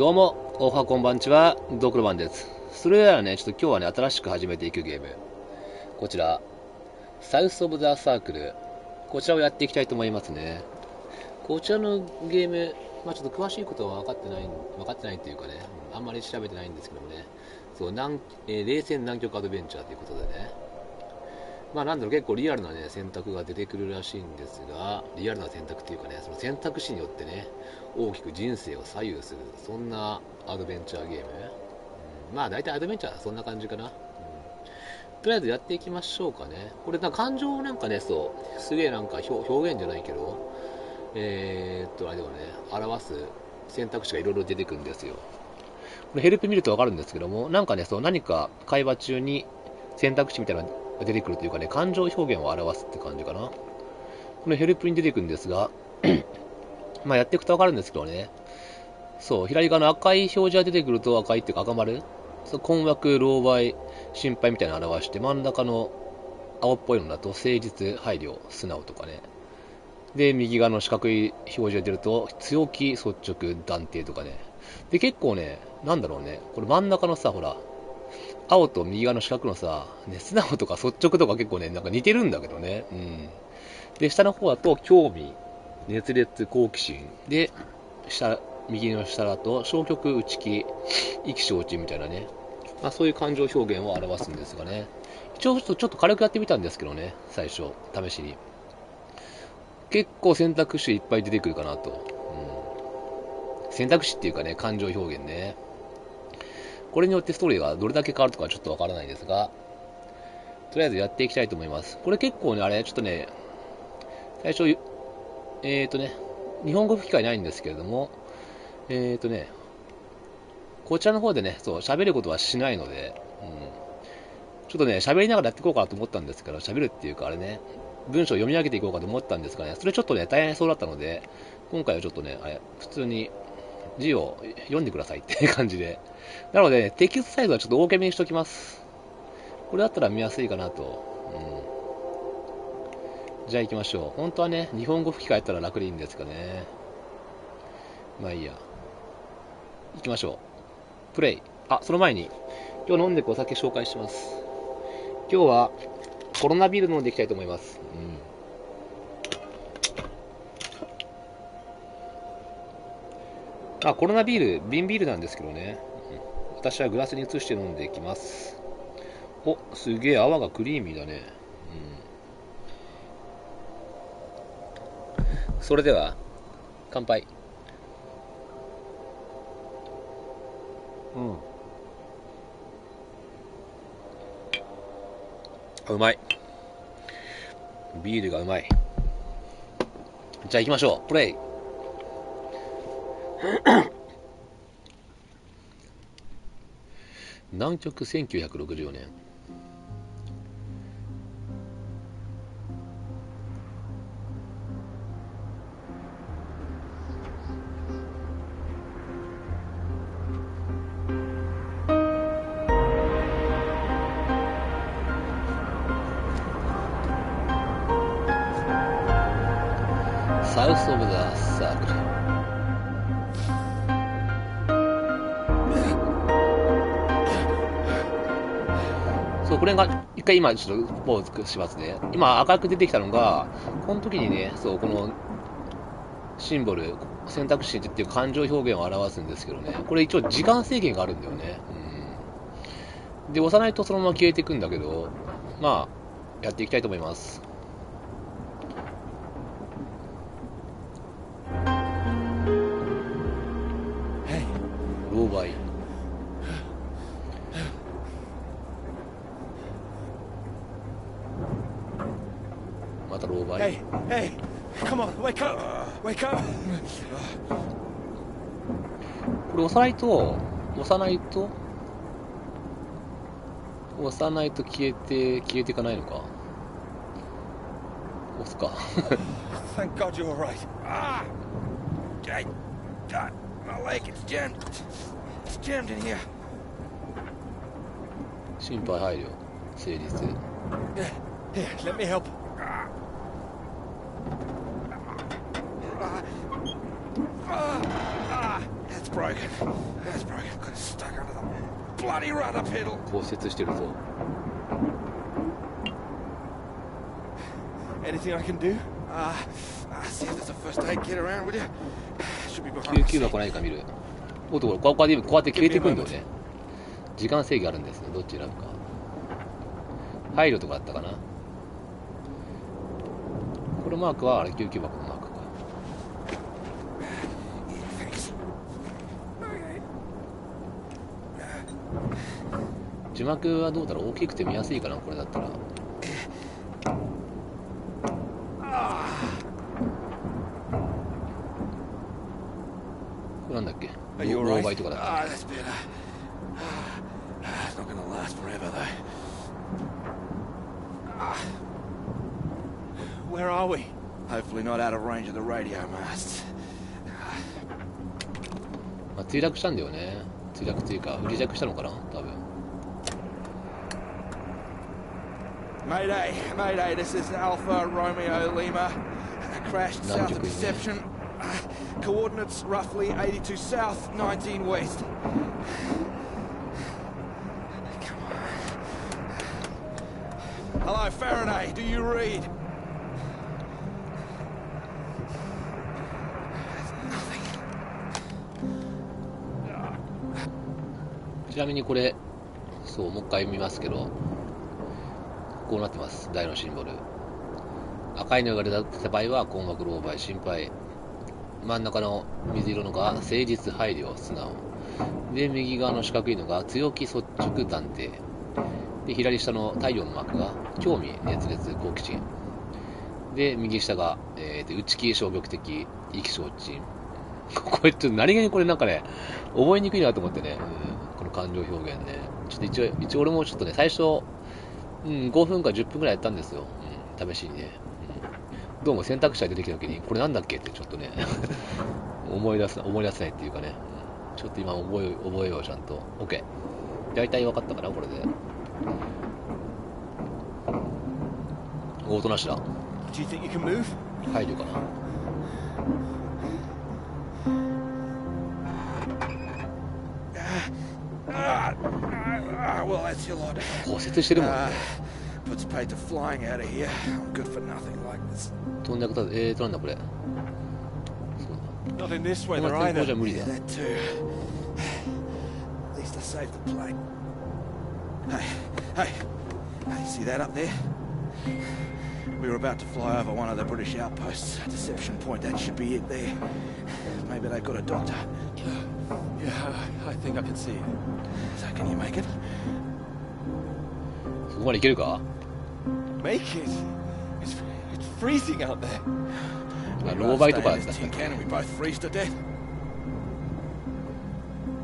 どうも、おはこんばんちは、ドクロマンです。それではね、ちょっと今日はね、新しく始めていくゲーム。こちら、サウスオブザサークル。こちらをやっていきたいと思いますね。こちらのゲーム、ちょっと詳しいことは分かってないっていうかね、あんまり調べてないんですけどもね、そう、冷戦南極アドベンチャーということでね、なんだろう、結構リアルなね、選択が出てくるらしいんですが、リアルな選択っていうかね、その選択肢によってね、大きく人生を左右する、そんなアドベンチャーゲーム。大体アドベンチャーはそんな感じかな。とりあえずやっていきましょうかね。これ感情をなんかね、そう、すげえなんか表現じゃないけど、あれでもね、表す選択肢がいろいろ出てくるんですよ。これヘルプ見るとわかるんですけども、なんかね、そう、何か会話中に選択肢みたいなのが出てくるというかね、感情表現を表すって感じかな。このヘルプに出てくるんですが、やっていくとわかるんですけどね、そう、左側の赤い表示が出てくると赤いっていうか赤丸、そう、困惑、狼狽、心配みたいなのを表して、真ん中の青っぽいのだと誠実、配慮、素直とかね。で、右側の四角い表示が出ると強気、率直、断定とかね。で、結構ね、なんだろうね、これ真ん中のさ、ほら、青と右側の四角のさ、ね、素直とか率直とか結構ね、なんか似てるんだけどね。うん。で、下の方だと興味、熱烈、好奇心。で、右の下だと消極、内気、意気消沈みたいなね。そういう感情表現を表すんですがね。一応ちょっと軽くやってみたんですけどね、最初、試しに。結構選択肢いっぱい出てくるかなと。選択肢っていうかね、感情表現ね。これによってストーリーがどれだけ変わるとかはちょっとわからないですが、とりあえずやっていきたいと思います。これ結構ね、ちょっとね、最初、日本語吹き替えないんですけれども、こちらの方でね、そう、喋ることはしないので、ちょっとね、喋りながらやっていこうかなと思ったんですけど、喋るっていうかあれね、文章を読み上げていこうかと思ったんですがね、それちょっとね、大変そうだったので、今回はちょっとね、普通に字を読んでくださいっていう感じで。なので、テキストサイズはちょっと大きめにしときます。これだったら見やすいかなと。じゃあ行きましょう。本当はね、日本語吹き替えたら楽でいいんですかね。いいや。行きましょう。プレイ。その前に、今日飲んでくお酒紹介します。今日は、コロナビール飲んでいきたいと思います。コロナビール、瓶ビールなんですけどね。私はグラスに移して飲んでいきます。すげえ泡がクリーミーだね。それでは、乾杯。うまい。ビールがうまい。じゃあ行きましょう。プレイ。南極1964年。サウスオブザサークル。そう、これが、一回今ちょっとポーズしますね。今赤く出てきたのが、この時にね、そう、このシンボル、選択肢っていう感情表現を表すんですけどね、これ一応時間制限があるんだよね。で、押さないとそのまま消えていくんだけど、やっていきたいと思います。狼狽。また狼狽。Come on, wake up! Wake up! これ押さないと消えていかないのか。押すか。Thank God you're all right. My leg, it's jammed. It's jammed in here. 心配配慮、誠実。Here, let me help. That's broken. That's broken. Got it stuck under the bloody rudder pedal. 骨折してるぞ。 Anything I can do? See if there's a first aid kit around, will you? Should be behind 救 the 急 seat. 箱ないか見る。おっと、こうやって消えていくんだよね。時間制限あるんですね。どっち選ぶか。配慮とかあったかな。このマークはあれ救急箱のマークか。字幕はどうだろう。大きくて見やすいかな、これだったら。これなんだっけ。妨害とかだった。That's better. It's not gonna last forever, though. Where are we? Hopefully not out of range of the radio masts. まあ、墜落したんだよね。墜落というか、不時着したのかな、多分。Mayday, Mayday, this is Alpha Romeo Lima. Crashed south of Deception. Coordinates roughly 82 south, 19 west. Come on. Hello, Faraday, do you read? Nothing. ちなみにこれ、そう、もう一回見ますけど、こうなってます。台のシンボル。赤いのが出た場合は困惑、狼狽、心配。真ん中の水色のが誠実、配慮、素直。で、右側の四角いのが強気、率直、断定。で、左下の太陽のマークが興味、熱烈、好奇心。で、右下が、内気、消極的、意気消沈。これちょっと何気にこれなんかね、覚えにくいなと思ってね、この感情表現ね。ちょっと一応俺もちょっとね、最初、5分か10分くらいやったんですよ。試しにね。どうも選択肢が出てきた時に、これなんだっけってちょっとね、思い出せないっていうかね、ちょっと今覚えよう、ちゃんと。OK。大体分かったかな、これで。おとなしだ。配慮かな。Well, that's your lot. 骨折してるもんね。Puts paid to flying out of here. I'm good for nothing like this. 飛んでくたなんだこれ。Not in this weather この天候じゃ either. 無理だ。 That too. At least I saved the plane. Hey, see that up there? We were about to fly over one of the British outposts. Deception Point, that should be it there. Maybe they've got a doctor. Yeah, I think I can see it. So can you make it? そこまで行けるか？ Make it? It's freezing out there. 狼狽とかだったっ Tin け？ can and we both freeze to death.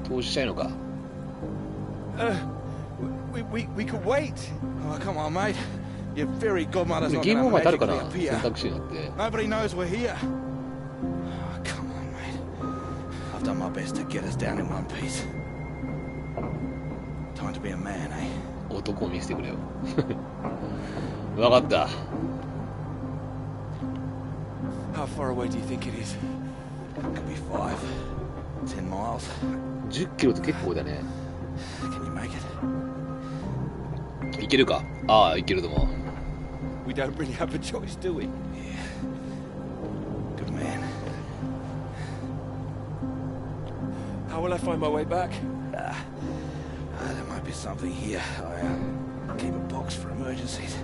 投資したいのか？ We could wait. Oh, come on, mate. Your fairy godmother's not ゲームオー gonna バーってあるか magically な？ appear. 選択肢になって。 Nobody knows we're here. Oh, come on, mate. I've done my best to get us down in one piece. Time to be a man, eh? 男を見せてくれよ。わかった。 How far away do you think it is? Could be 5, 10 miles. 10キロって結構だね。 Can you make it? いけるか？ああ、いけると思う。 We don't really have a choice, do we? Yeah. Good man. How will I find my way back? There might be something here. I keep a box for emergencies.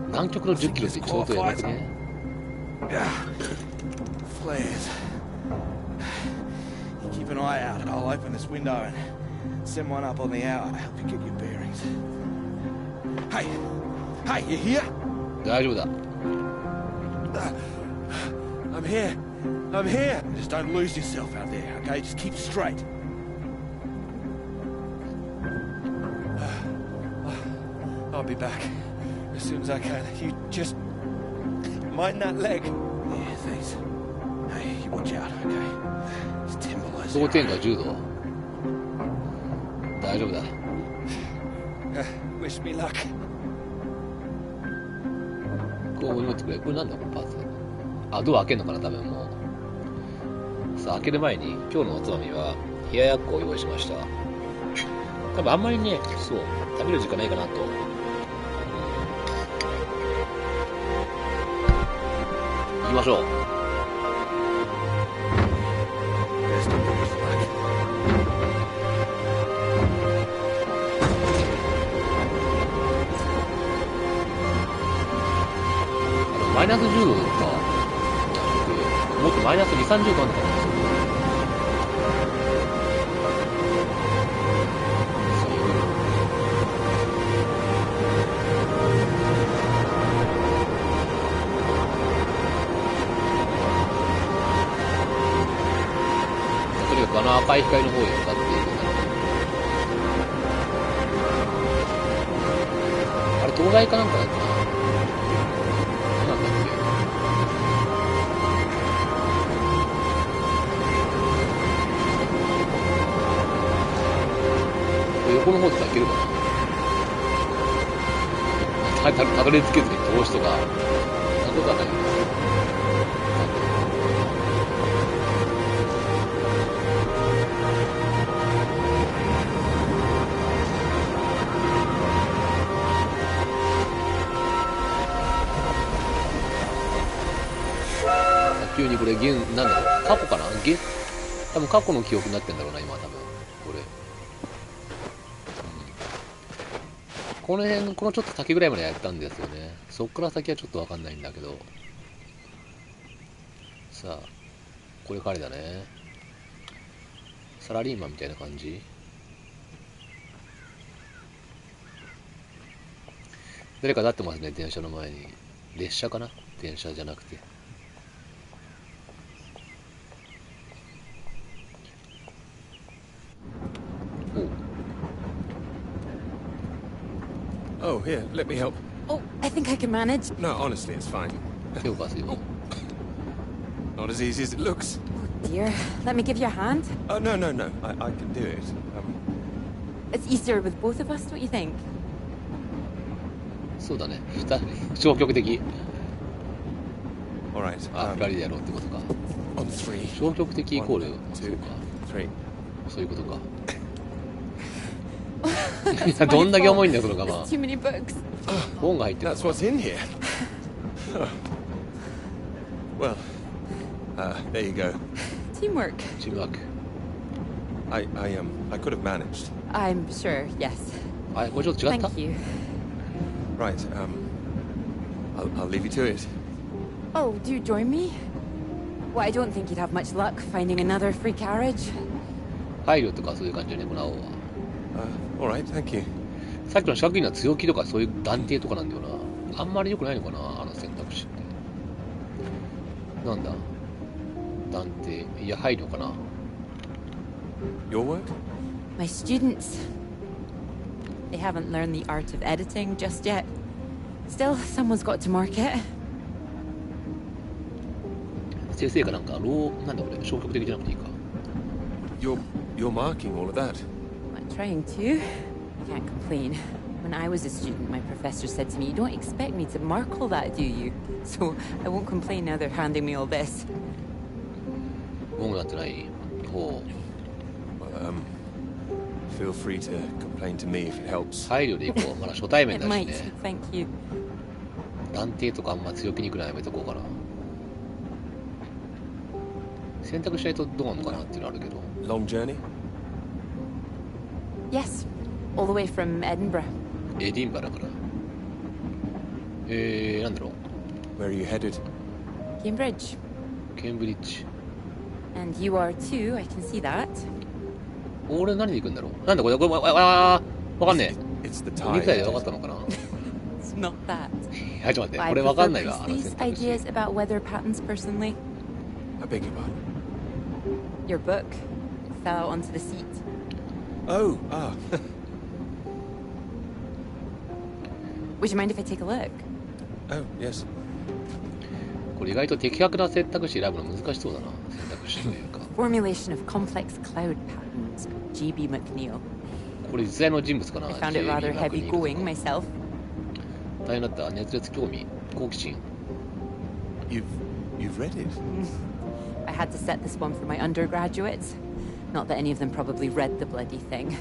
南極の10キロって相当やばくね。Flares. You keep an eye out and I'll open this window and send one up on the hour to help you get your bearings. Hey, you here? 大丈夫だ。I'm here. Just don't lose yourself out there, okay? Just keep straight. I'll be back as soon as I can. You just mind that leg. Yeah, thanks. Hey, you watch out, okay? It's timber. 氷点下10度。大丈夫だ。Wish me luck. こう持ってくれ。これなんだこのパーツ。あ、ドア開けんのかな多分もう。さあ、開ける前に今日のおつまみは冷ややっこを用意しました。多分あんまりね、そう、食べる時間ないかなと。行きましょう。マイナス10度か。もっとマイナス2、30度あるのかな。とにかくあの赤い光の方へ向かっていくんだろう。あれ、東大かなんかだったな。なんだっけ。横の方で開けるかな。たどり着けずに投資とか、なんとかない。急にこれ、なんだろう、過去かな、多分過去の記憶になってんだろうな、今、多分これ。この辺、このちょっと先ぐらいまでやったんですよね。そっから先はちょっとわかんないんだけど。さあ、これ彼だね。サラリーマンみたいな感じ。誰か立ってますね、電車の前に。列車かな、電車じゃなくて。Oh, here, let me help. Oh, I think I can manage. No, honestly, it's fine. 手を貸すよ。Not as easy as it looks. Oh dear. Let me give you a hand. Oh, no, no, no. I can do it. It's easier with both of us, don't you think? そうだね。消極的。All right. あ、二人でやろうってことか。On three. 消極的イコール、そうか。 Three. そういうことか。どんだけ重いんだよ、そのカバン。 Too many books. 本が入ってる。 That's what's in here. Well, there you go. Teamwork. チームワーク。I could have managed. I'm sure, yes. あ、これちょっと違った？ Thank you. Right. I'll leave you to it. Oh, do you join me? Well, I don't think you'd have much luck finding another free carriage. 配慮とかそういう感じでね、この青は。All right. Thank you. さっきの四角いのは強気とかそういう断定とかなんだよな。あんまり良くないのかな、あの選択肢って。なんだ断定。いや、配慮かな。Your work? My students. They haven't learned the art of editing just yet. Still, someone's got to mark it. 先生かなんか、なんだこれ、消極的じゃなくていいか。You're marking all of that. I'm trying to. I can't complain. When I was a student, my professor said to me, "You don't expect me to mark all that, do you?" So I won't complain now they're handing me all this. 文句なってない。ほう。Well, feel free to complain to me if it helps. 配慮でいこう。まだ初対面 It だし might. ね。 Thank you. 断定とかあんま強気にいくのはやめとこうかな。選択しないとどうなのかなっていうのあるけど。Long journey? Yes. All the way from Edinburgh. エディンバラから。なんだろう。 Where are you headed? Cambridge. ケンブリッジ。 And you are too, I can see that. 俺何で行くんだろう。なんだこれ、わかんねえ。 It's the 2歳で tide. 分かったのかな。 It's not that. はい、ちょっと待って。 I これ分かんない prefer わ。あの Priestley's 選択肢。 ideas about weather patterns personally. I beg your pardon. Your book fell out onto the seat. Oh, Would you mind if I take a look? Oh, yes. これ意外と的確な選択肢選ぶの難しそうだな。選択肢というか。 Formulation of complex cloud patterns. G.B. McNeill. これ実在の人物かな。 I found it rather heavy going myself. 大変だった。熱烈興味、好奇心。You've read it? I had to set this one for my undergraduates. Not that any of them probably read the bloody thing.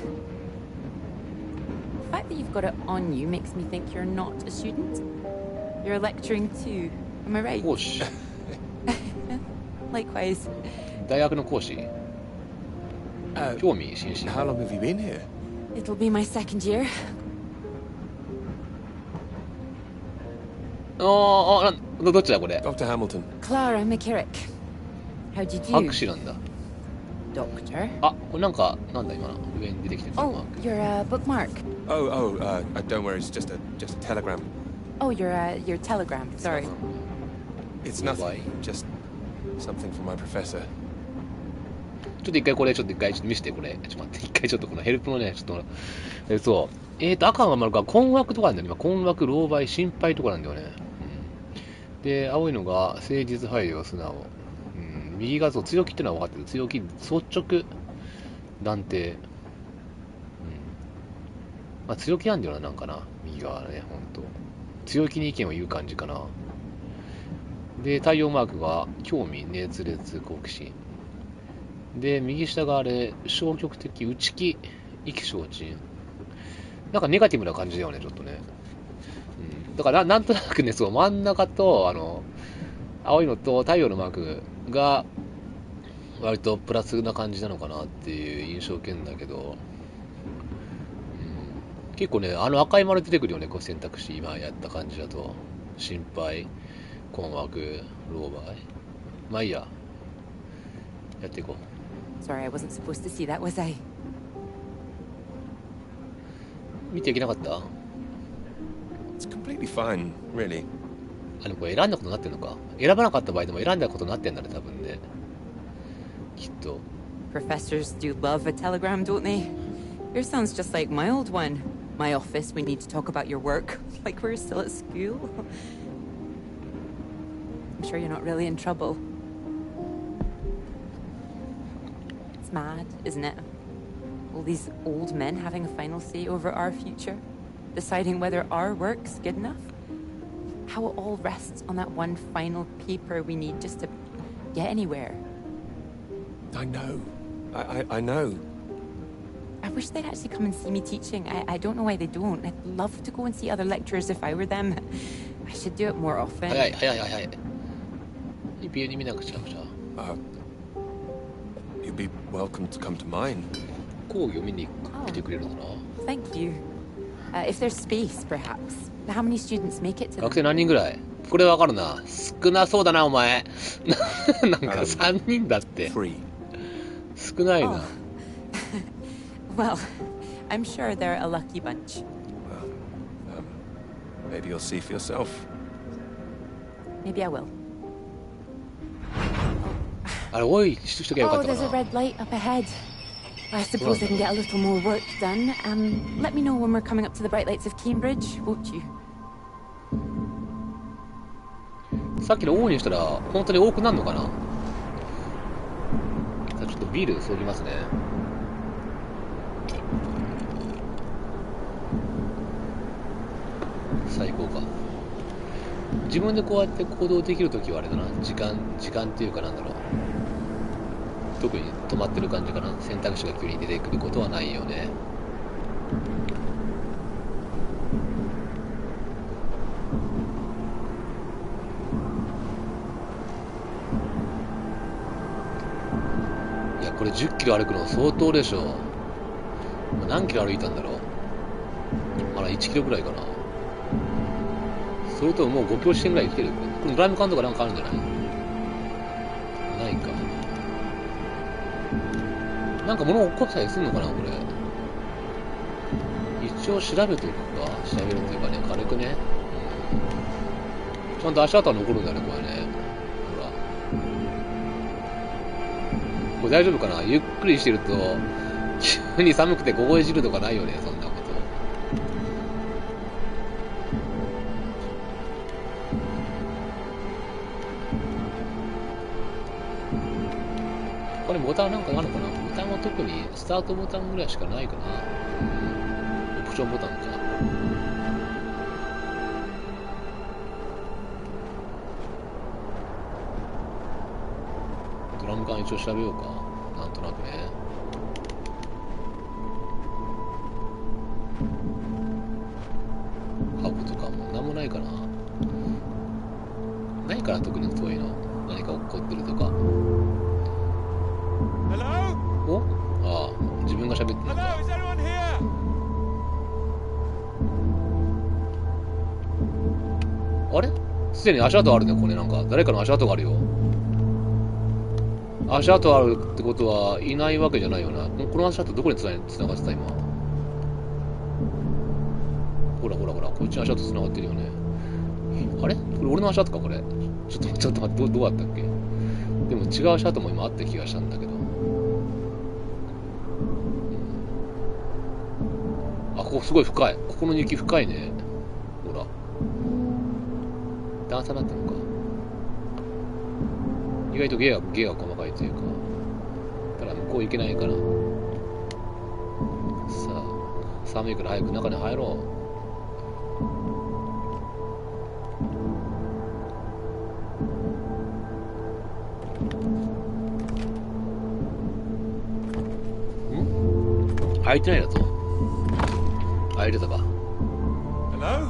The fact that you've got it on you makes me think you're not a student. You're lecturing too. Am I right? 講師。 Likewise. 大学の講師。興味津々。 How long have you been here? It'll be my second year. どっちだこれ。 Dr. Hamilton. Clara McKirrick. How'd you 博 do? 士なんだ。 Doctor? あ、これなんか、なんだ今の上に出てきてるの Oh, you're a bookmark. Don't worry, it's just a telegram. Oh, your telegram. Sorry. It's nothing. Just something from my professor. ちょっと一回これ、ちょっと見せて、これ。ちょっと待って、一回ちょっとこのヘルプのね、ちょっと、そう。赤が丸か、困惑とかなんだよね。今、困惑、狼狽、心配とかなんだよね。うん、で、青いのが、誠実、配慮、素直。うん、右がそう、強気ってのは分かってる。強気、率直、断定。うん。まあ、強気なんだよな、なんかな。右側はね、ほんと。強気に意見を言う感じかな。で、太陽マークが、興味、熱烈、好奇心。で、右下があれ、消極的、内気、意気消沈。なんかネガティブな感じだよね、ちょっとね。うん。だからなんとなくね、そう、真ん中と、青いのと太陽のマークが、割とプラスな感じなのかなっていう印象を受けるんだけど、うん、結構ね、赤い丸出てくるよね、こう選択肢、今やった感じだと。心配、困惑、狼狽。まあいいや。やっていこう。Sorry, I wasn't supposed to see that, was I? 見ていけなかった？ It's completely fine, really. これ選んだことになってんのか。選ばなかった場合でも選んだことになってんだね、多分ね。きっと。 Professors do love a telegram, don't they? Yours sounds just like my old one. My office, we need to talk about your work. Like we're still at school. I'm sure you're not really in trouble. It's mad, isn't it? All these old men having a final say over our future, deciding whether our work's good enough. How it all rests on that one final paper we need just to get anywhere. I know. I know. I wish they'd actually come and see me teaching. I don't know why they don't. I'd love to go and see other lecturers if I were them. I should do it more often. 早い。ビューに見なくちゃくちゃ。You'd be welcome to come to mine. 講義を見に来てくれるのかな。Thank you. If there's space, perhaps. How many students make it to 学生何人ぐらい？これわかるな。少なそうだな、お前。なんか3人だって。Free. 少ないな。Well, I'm sure they're a lucky bunch. Well, maybe you'll see for yourself. Maybe I will. あれ、おい、しときゃよか Oh, ったか there's a な。 red light up ahead. I suppose I can get a little more work done. Let me know when we're coming up to the bright lights of Cambridge, won't you? さっきのオーにしたら、本当に多くなるのかな。さあちょっとビール注ぎますね。最高か。自分でこうやって行動できるときはあれだな。時間っていうかなんだろう。特に止まってる感じかな。選択肢が急に出てくることはないよね。いや、これ10キロ歩くの相当でしょ。何キロ歩いたんだろう。まだ1キロぐらいかな。それとももう5キロ地点ぐらい来てる。これドライブ感とかなんかあるんじゃない？ないか。なんか物を落っこったりするのかな、これ。一応調べておくか。調べるというかね、軽くね。ちゃんと足跡は残るんだね、これね。ほら。これ大丈夫かな？ゆっくりしてると、急に寒くて凍え汁とかないよね、そんなこと。これボタンなんかあるのかな？ボタンは特にスタートボタンぐらいしかないかな。オプションボタンか。一応調べようか。なんとなくね。箱とかもなんもないかな。ないかな、特にそういうの。何か起こってるとか。お、ああ、自分が喋ってるのか。あれ、すでに足跡あるね、これ。なんか誰かの足跡があるよ。足跡あるってことはいないわけじゃないよな。この足跡どこにつながってた今。ほらほらほら、こっちの足跡つながってるよね。あれ、これ俺の足跡か、これ。ちょっと待って、どうだったっけ。でも違う足跡も今あった気がしたんだけど。あ、ここすごい深い。ここの雪深いね。ほら。段差だったのか。意外と芸が細かいというか。ただ向こう行けないから。さあ、寒いから早く中に入ろう。開いてないだと。開いてたか。Hello?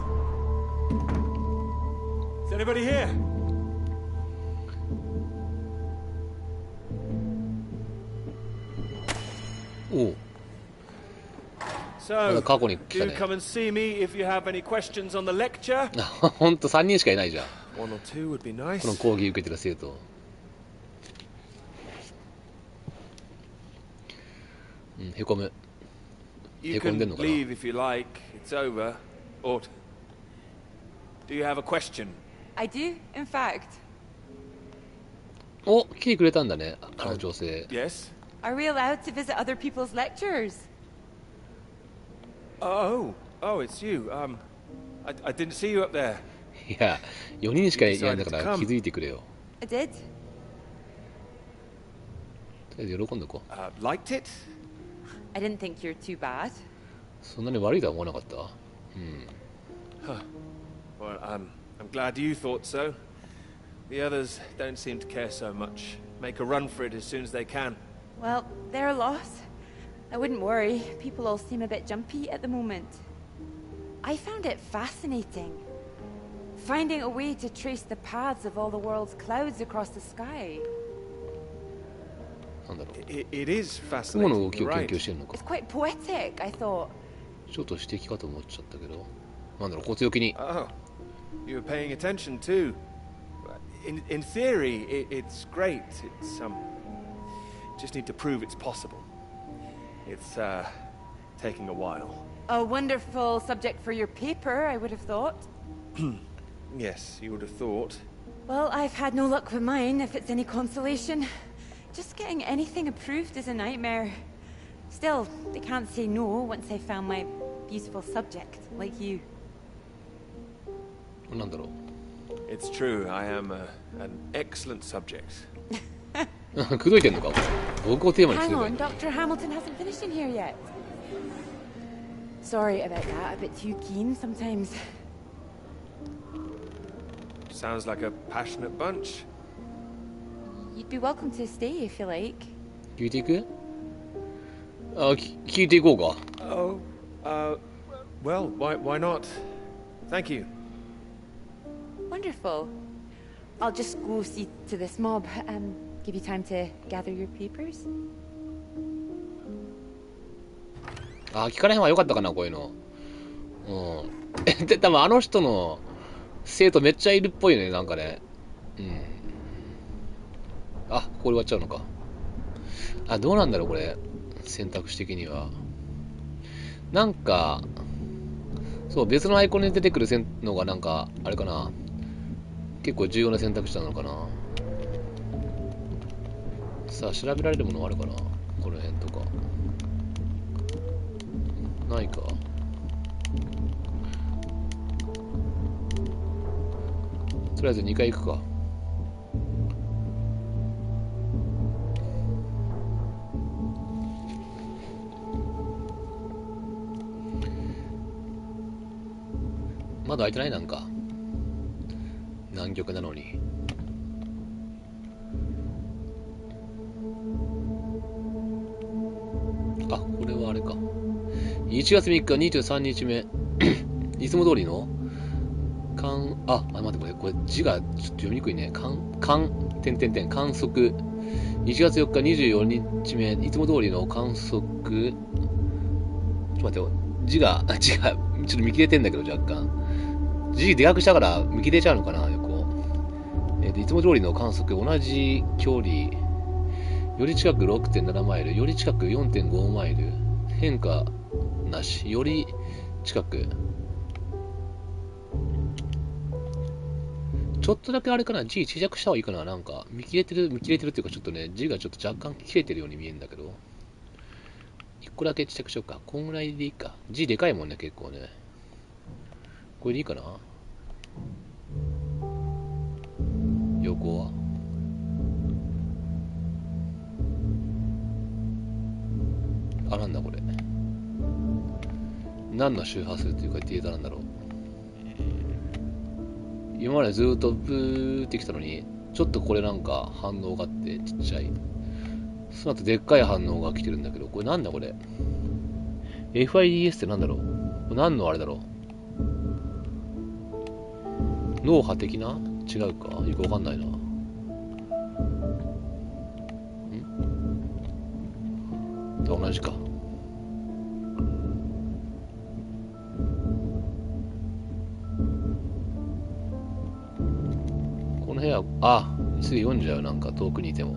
Is anybody here? おう。まだ So, 過去に来た do ね。 come and see me if you have any questions on the lecture. ほんと3人しかいないじゃん。 One or two would be この nice. 講義受けてる生徒。うん、へこむ。 You へこん can でんのかな。 leave if you like. It's over. Or do you have a question? I do, in fact. お、来てくれたんだね、あの女性。 Yes? Are we allowed to visit other people's lectures? Oh, it's you. I didn't see you up there. いや、4人しかいないんだから気づいてくれよ。 I did. とりあえず喜んでこう。 Liked it? I didn't think you're too bad. そんなに悪いとは思わなかった。うん。 Well, I'm glad you thought so. The others don't seem to care so much. Make a run for it as soon as they can. Well, they're a loss. I wouldn't worry. People all seem a bit jumpy at the moment. I found it fascinating. Finding a way to trace the paths of all the world's clouds across the sky. なんだろう。 It is 雲の fascinating. 動きを You're 研 right. 究してるのか。 It's quite poetic, I thought. ちょっと詩的かと思っちゃったけど。なんだろう、交通機に。 Oh, you were paying attention too. In theory, it's great. It's just need to prove it's possible. It's taking a while. A wonderful subject for your paper, I would have thought. Yes, you would have thought. Well, I've had no luck with mine, if it's any consolation. Just getting anything approved is a nightmare. Still, they can't say no once they found my beautiful subject, like you. なんだろう。 It's true. I am an excellent subject. 口説いてんのか。僕をテーマにす Hang ればいい on, の。 Dr. Hamilton hasn't finished in here yet. Sorry about that, a bit too keen sometimes. Sounds like a passionate bunch. You'd be welcome to stay if you like. 聞いていく？あ、聞いていこうか。 Oh, well, why not? Thank you. Wonderful. I'll just go see to this mob. Give you time to gather your papers. あ、聞かない方が良かったかな、こういうの。うん。で、多分あの人の生徒めっちゃいるっぽいね、なんかね。うん。あ、ここで終わっちゃうのか。あ、どうなんだろう、これ。選択肢的には。なんか、そう、別のアイコンに出てくるのがなんか、あれかな。結構重要な選択肢なのかな。さあ、調べられるものあるかな、この辺とか。ないか。とりあえず2回行くか。まだ開いてない。なんか南極なのに。あ、これはあれか。1月3日23日目。いつも通りの待って、これ字がちょっと読みにくいね。観測。1月4日24日目、いつも通りの観測。ちょっと待ってよ。字が、ちょっと見切れてんだけど、若干。字でかくしたから見切れちゃうのかな、横。いつも通りの観測、同じ距離。より近く 6.7 マイル、より近く 4.5 マイル。変化なし。より近く。ちょっとだけあれかな、字小さくした方がいいかな、なんか、見切れてるっていうか、ちょっとね、字がちょっと若干切れてるように見えるんだけど、一個だけ小さくしようか。こんぐらいでいいか。字でかいもんね、結構ね。これでいいかな。横はなんだこれ。何の周波数というかデータなんだろう。今までずっとブーってきたのに、ちょっとこれなんか反応があってちっちゃい。その後でっかい反応が来てるんだけど、これなんだこれ。FIDS ってなんだろう。これ何のあれだろう。脳波的な？違うか？よくわかんないな。同じか。この部屋、すぐ読んじゃう、なんか遠くにいても。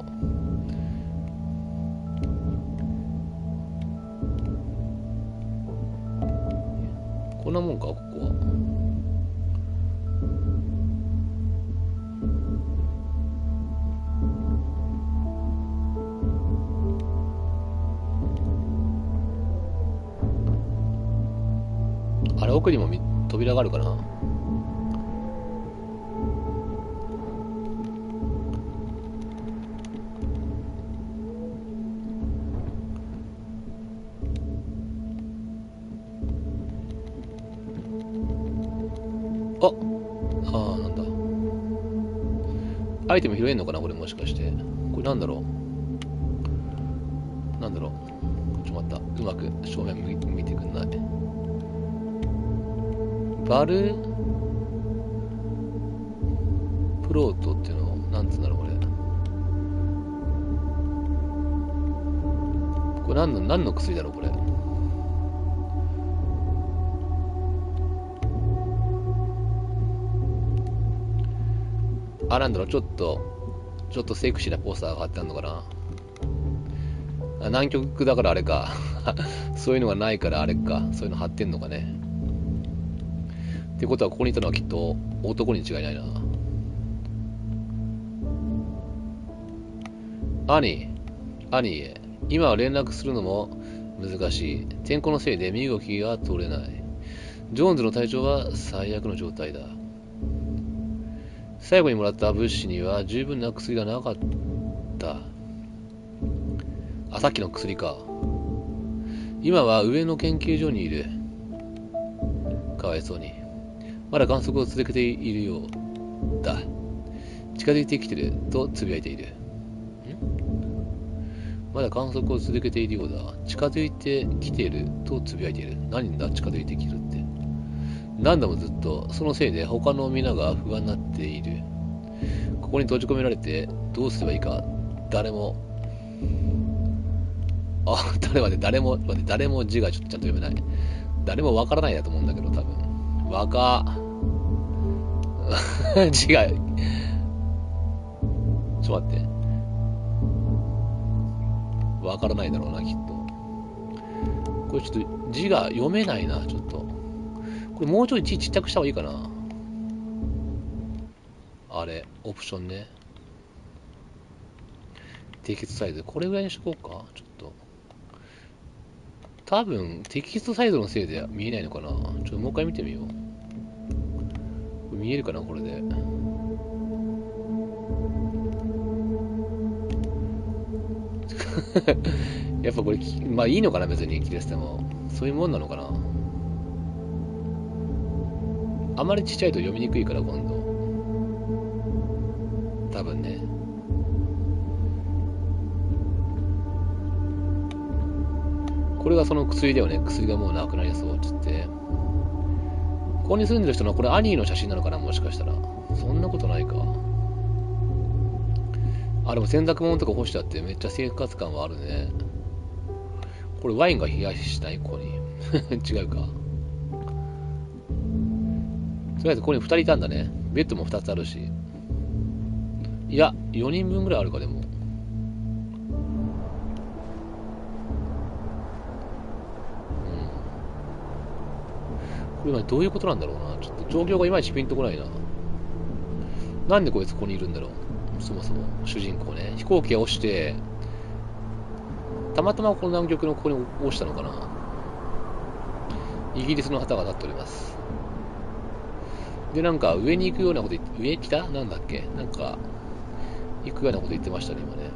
こんなもんか、ここは。あれ、奥にも扉があるかな。なんだ。アイテム拾えんのかなこれ、もしかして。これなんだろう。なんだろう。ちょっと待った。うまく正面見てくんない。バルプロートっていうのなんつうんだろうこれ。これ何の薬だろうこれ。なんだろう、ちょっとセクシーなポスターが貼ってあるのかな。南極だからあれか。そういうのがないからあれか。そういうの貼ってんのかね。ってことはここにいたのはきっと男に違いないな。兄へ。今は連絡するのも難しい。天候のせいで身動きが取れない。ジョーンズの体調は最悪の状態だ。最後にもらった物資には十分な薬がなかった。さっきの薬か。今は上の研究所にいる。かわいそうに。まだ観測を続けているようだ。近づいてきてるとつぶやいている。まだ観測を続けているようだ。近づいてきているとつぶやいている。何だ近づいてきてるって。何度もずっと、そのせいで他の皆が不安になっている。ここに閉じ込められてどうすればいいか、誰も字がちょっとちゃんと読めない。誰もわからないだと思うんだけど、多分。字が、ちょっと待って。わからないだろうな、きっと。これちょっと字が読めないな、ちょっと。これもうちょい字ちっちゃくした方がいいかな。あれ、オプションね。テキストサイズ。これぐらいにしとこうか。ちょっと。多分、テキストサイズのせいで見えないのかな。ちょっともう一回見てみよう。これ見えるかな、これで。やっぱこれ、まあいいのかな、別に切れてても。そういうもんなのかな。あまりちっちゃいと読みにくいから、今度。多分ね。れがその薬だよね。薬がもうなくなりそうっつって。ここに住んでる人のこれアニーの写真なのかな、もしかしたら。そんなことないか。あ、でも洗濯物とか干してあってめっちゃ生活感はあるね。これワインが冷やしないここに。違うか。とりあえずここに2人いたんだね。ベッドも2つあるし。いや、4人分ぐらいあるか、でも。これはどういうことなんだろうな。ちょっと状況がいまいちピンとこないな。なんでこいつここにいるんだろう。そもそも、主人公ね。飛行機が落ちて、たまたまこの南極のここに落ちたのかな。イギリスの旗が立っております。で、なんか上に行くようなこと言って、上北なんだっけなんか、行くようなこと言ってましたね、今ね。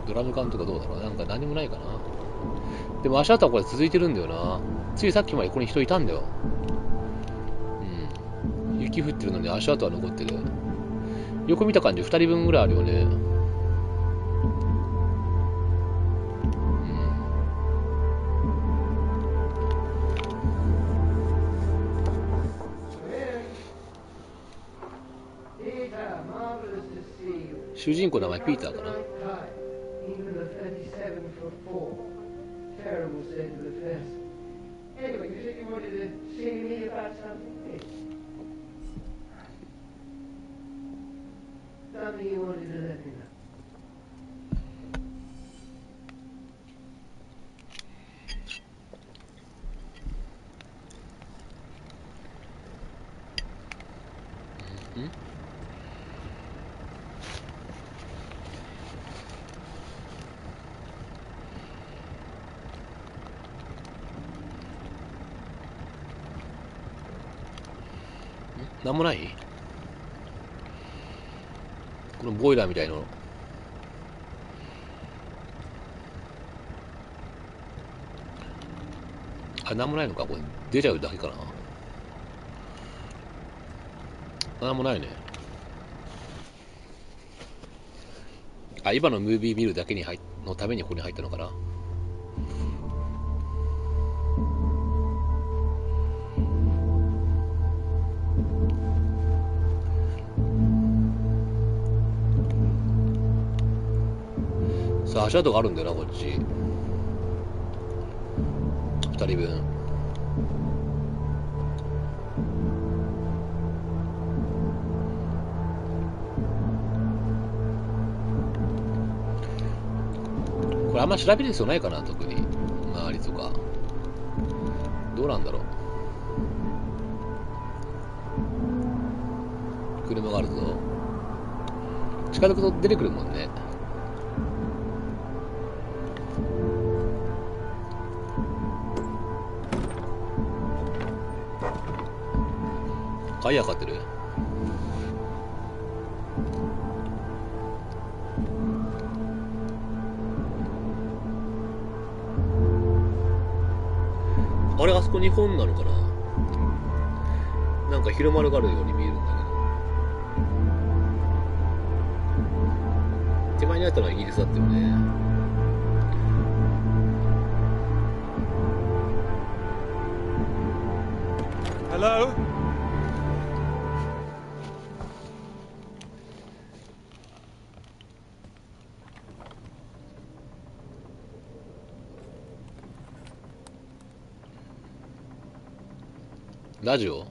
ドラム缶とかどうだろう、なんか何もないかな。でも足跡はこれ続いてるんだよな。ついさっきまでここに人いたんだよ。うん。雪降ってるのに足跡は残ってる。よく見た感じ2人分ぐらいあるよね。主人公の名前ピーターかな。なんもない？このボイラーみたいの。あ、なんもないのか。これ出ちゃうだけかな。なんもないね。あ、今のムービー見るだけにのためにここに入ったのかな。さあ、足跡があるんだよな、こっち。2人分。これあんま調べる必要ないかな、特に。周りとか。どうなんだろう。車があるぞ。近づくと出てくるもんね。鍵かかってる。あれ、あそこ日本なのかな。なんか広丸があるように見えるんだけど。手前にあったのはイギリスだったよね。Hello? ラジオ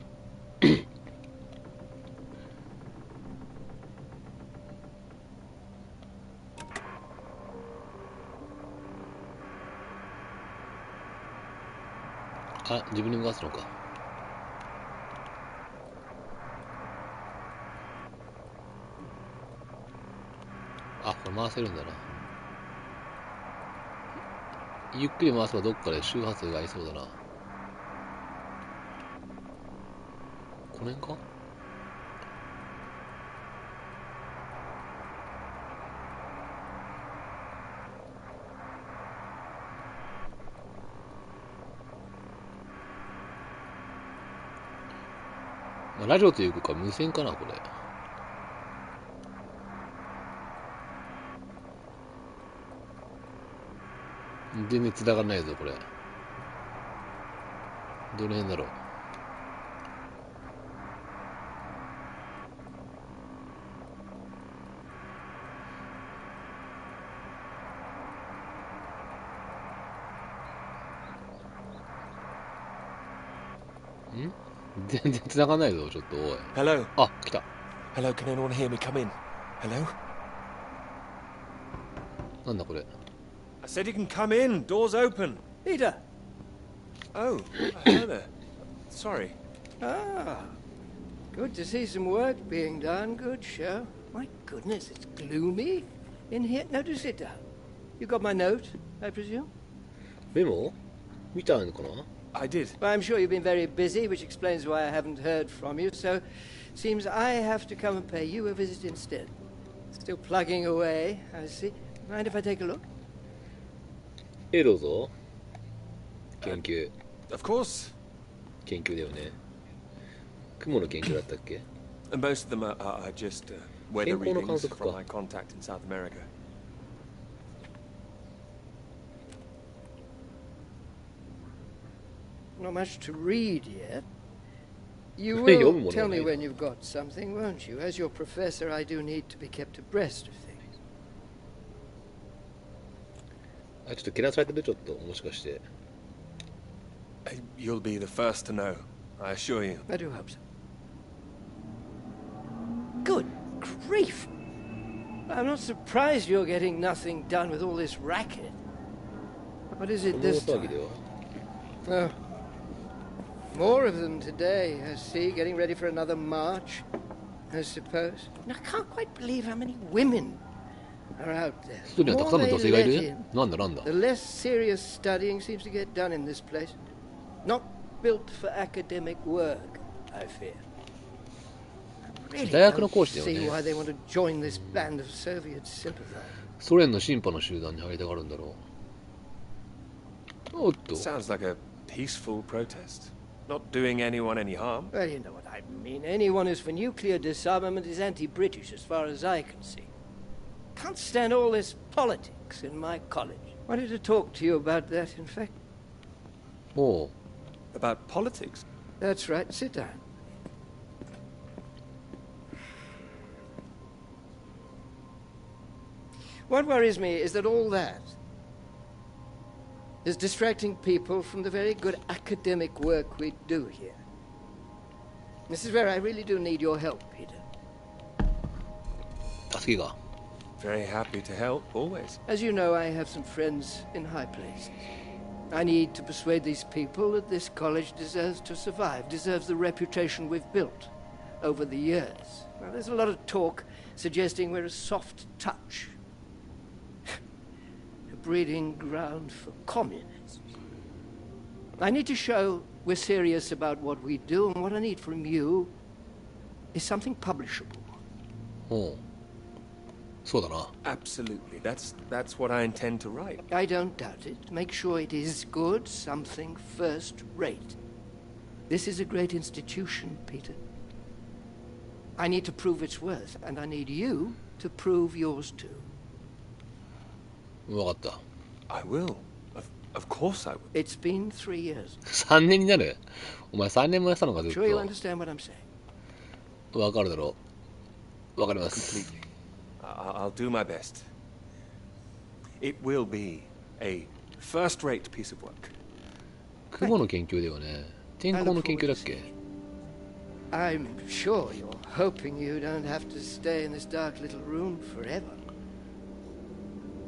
あ、自分に向かすのか。あ、これ回せるんだな。ゆっくり回せばどっかで周波数が合いそうだな。この辺か。まあ、ラジオというか無線かな、これ。全然繋がらないぞ、これ。どの辺だろう。全然繋がんないぞ、ちょっと、おい。Hello. あ、来た。 Hello, can anyone hear me? Come in. Hello? なんだこれ。I said you can come in. Door's open. Peter! Oh, hello there. Sorry. Ah, good to see some work being done. Good show. My goodness, it's gloomy in here. Now, do sit down. You got my note, I presume? メモ見たのかな。 I did. Well, I'm sure you've been very busy, which explains why I haven't heard from you, so seems I have to come and pay you a visit instead. Still plugging away, I see. Mind if I take a look? どうぞ。研究。 Of course. 研究だよね。雲の研究だったっけ。 And most of them are just weather 天候の観 readings 測 from か。 my contact in South America. Not much to read yet. You Hey, will you're tell me one. when you've got something, won't you? As your professor, I do need to be kept abreast of things. あ、ちょっとけなされてる、ちょっと、もしかして。 You'll be the first to know, I assure you. I do hope so. Good grief! I'm not surprised you're getting nothing done with all this racket. What is こ it の this 騒ぎ time? では。 Oh, more of them today, I see, getting ready for another march, I suppose. And I can't quite believe how many women are out there. 外にはたくさんの女性がい More る they let in, なんだなんだ。 the less serious studying seems to get done in this place. Not built for academic work, I fear. I really 大学の don't 講師だよ see ね。 why they want to join this band of Soviet sympathizers. ソ連のシンパの集団に入りたがるんだろう。おっと。 Sounds like a peaceful protest. Not doing anyone any harm. Well, you know what I mean. Anyone who's for nuclear disarmament is anti-British, as far as I can see. Can't stand all this politics in my college. Wanted to talk to you about that, in fact. おう。 About politics. That's right. Sit down. What worries me is that all that is distracting people from the very good academic work we do here. This is where I really do need your help, Peter. 助けが。 Very happy to help, always. As you know, I have some friends in high places. I need to persuade these people that this college deserves to survive, deserves the reputation we've built over the years. Now, there's a lot of talk suggesting we're a soft touch, a breeding ground for communists. I need to show we're serious about what we do, and what I need from you is something publishable. おう。そうだな。 Absolutely. That's what I intend to write. I don't doubt it. Make sure it is good, something first rate. This is a great institution, Peter. I need to prove its worth, and I need you to prove yours too. わかった。 I will. Of course I will. It's been 3 years. 3年になる。お前3年もやったのかずっ Sure you と。 understand what I'm saying? わかるだろう。わかります。 Completely. I'll do my best. It will be a first-rate piece of work. 雲の研究だよね。天候の研究だっけ。 I'm sure you're hoping you don't have to stay in this dark little room forever.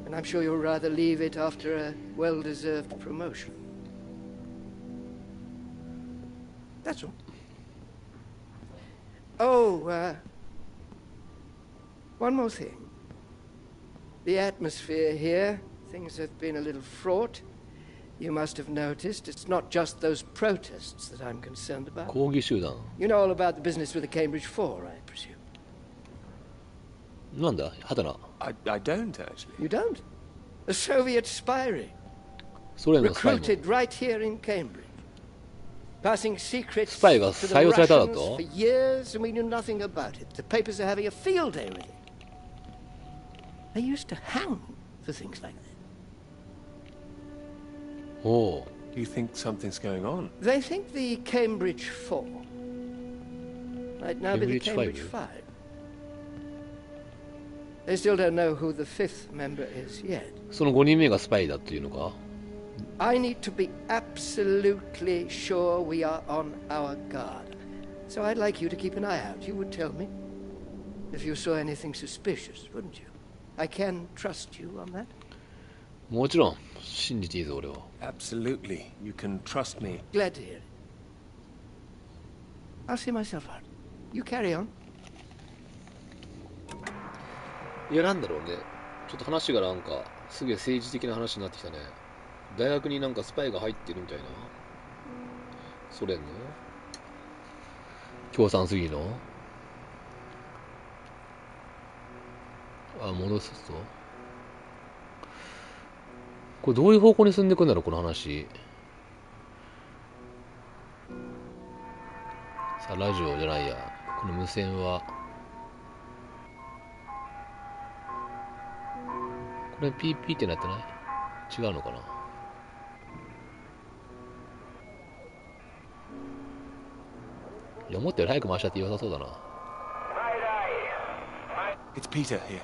And I'm sure you'll rather leave it after a well-deserved promotion. That's all. Oh, one more thing. The atmosphere here, things have been a little fraught. You must have noticed it's not just those protests that I'm concerned about. 抗議集団。 You know all about the business with the Cambridge Four, I presume. なんだはたな。 I don't, actually. You don't? A Soviet spy ring. ソ連のスパイも。 Recruited right here in Cambridge. Passing secrets to スパイが the 採用されただ Russians と for years, and we knew nothing about it. The papers are having a field day with it. They used to hang for things like that. おう。 You think something's going on? They think the Cambridge 4 might now be the Cambridge Cambridge 5. 5. They still don't know who the fifth member is yet. その5人目がスパイだっていうのか？ I need to be absolutely sure we are on our guard. So I'd like you to keep an eye out. You would tell me if you saw anything suspicious, wouldn't you? I can trust you on that. もちろん信じていいぞ俺は。 Absolutely. You can trust me. Glad to hear it. I'll see myself out. You carry on. いやなんだろうね。ちょっと話がなんかすげえ政治的な話になってきたね。大学になんかスパイが入ってるみたいな。ソ連の共産主義の戻すとこれどういう方向に進んでいくんだろうこの話。さあラジオじゃないや、この無線はこれ PP ってなってない？違うのかな。いや思ったより早く回しちゃって良さそうだな。 It's Peter here.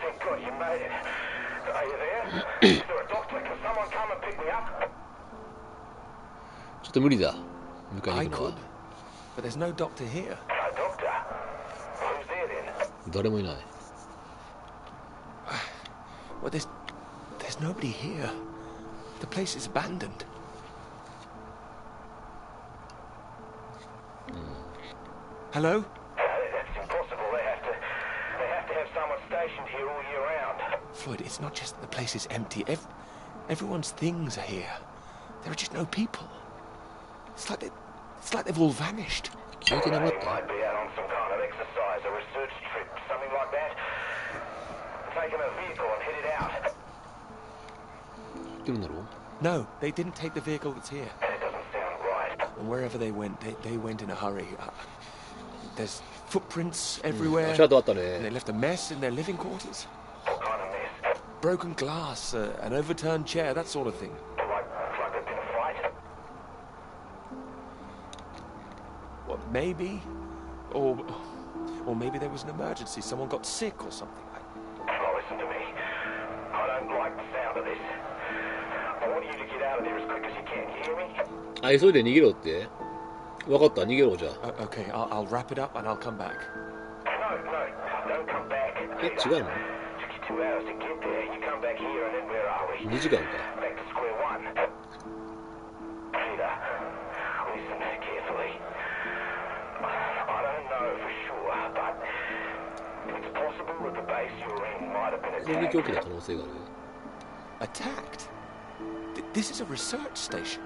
Thank God you made it. Are you there? Is there a doctor? Can someone come and pick me up? ちょっと無理だ迎え I に行くの could, は。 but there's no doctor here. No doctor? Who's there then? 誰もいない。 Well, there's nobody here. The place is abandoned. Hello? That's impossible. They have to have someone stationed here all year round. Floyd, it's not just that the place is empty. Everyone's things are here. There are just no people. It's like they've all vanished. 聞いてなかっ They た？ might be out on some kind of exercise or research trip, something like that. Taken a vehicle and headed out. 知ってるんだろう？ No, they didn't take the vehicle that's here. That doesn't sound right. And wherever they went, they went in a hurry. There's footprints everywhere. 足跡あった And they ね。 left a mess in their living quarters. What kind of mess? Broken glass, an overturned chair, that sort of thing. Like there'd been a fight? Well, maybe. Or maybe there was an emergency. Someone got sick or something. Well, listen to me. I don't like the sound of this. I want you to get out of there as quick as you can. You hear me? あ、急いで逃げろって？分かった、逃げろじゃあ。 Okay, I'll wrap it up and I'll come back. No, don't come back. え、違うの？ Took you 2 hours to get there. You come back here and then where are we? 2時間か。 Back to square one. Peter, listen carefully. I don't know for sure, but it's possible that the base you're in might have been 攻撃を attacked. 受けた可能性がある。 Attacked? This is a research station.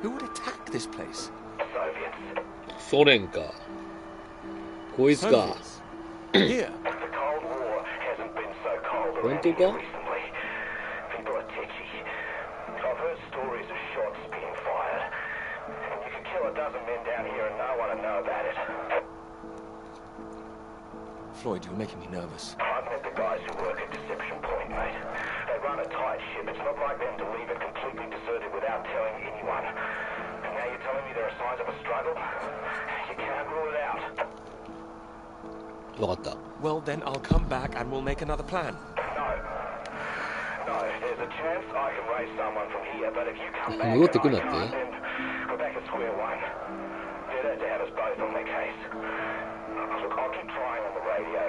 Who would attack this place? Soviets. ソ連か。こいつか。 Soviets. Here. The Cold War hasn't been so cold around本当 here か？ recently. People are tetchy. I've heard stories of shots being fired. And you could kill a dozen men down here and no one would know about it. Floyd, you're making me nervous. I've met the guys who work at Deception Point, mate. They run a tight ship. It's not like them to leave it completely deserted without telling anyone. And now you're telling me there are signs of a struggle? You can't rule it out. 分かった。 Well, then I'll come back and we'll make another plan. No, there's a chance I can raise someone from here, but if you come back 戻ってくん and な I って can't, then we're back at square one. Better to have us both on the case. Look, I'll keep trying on the radio.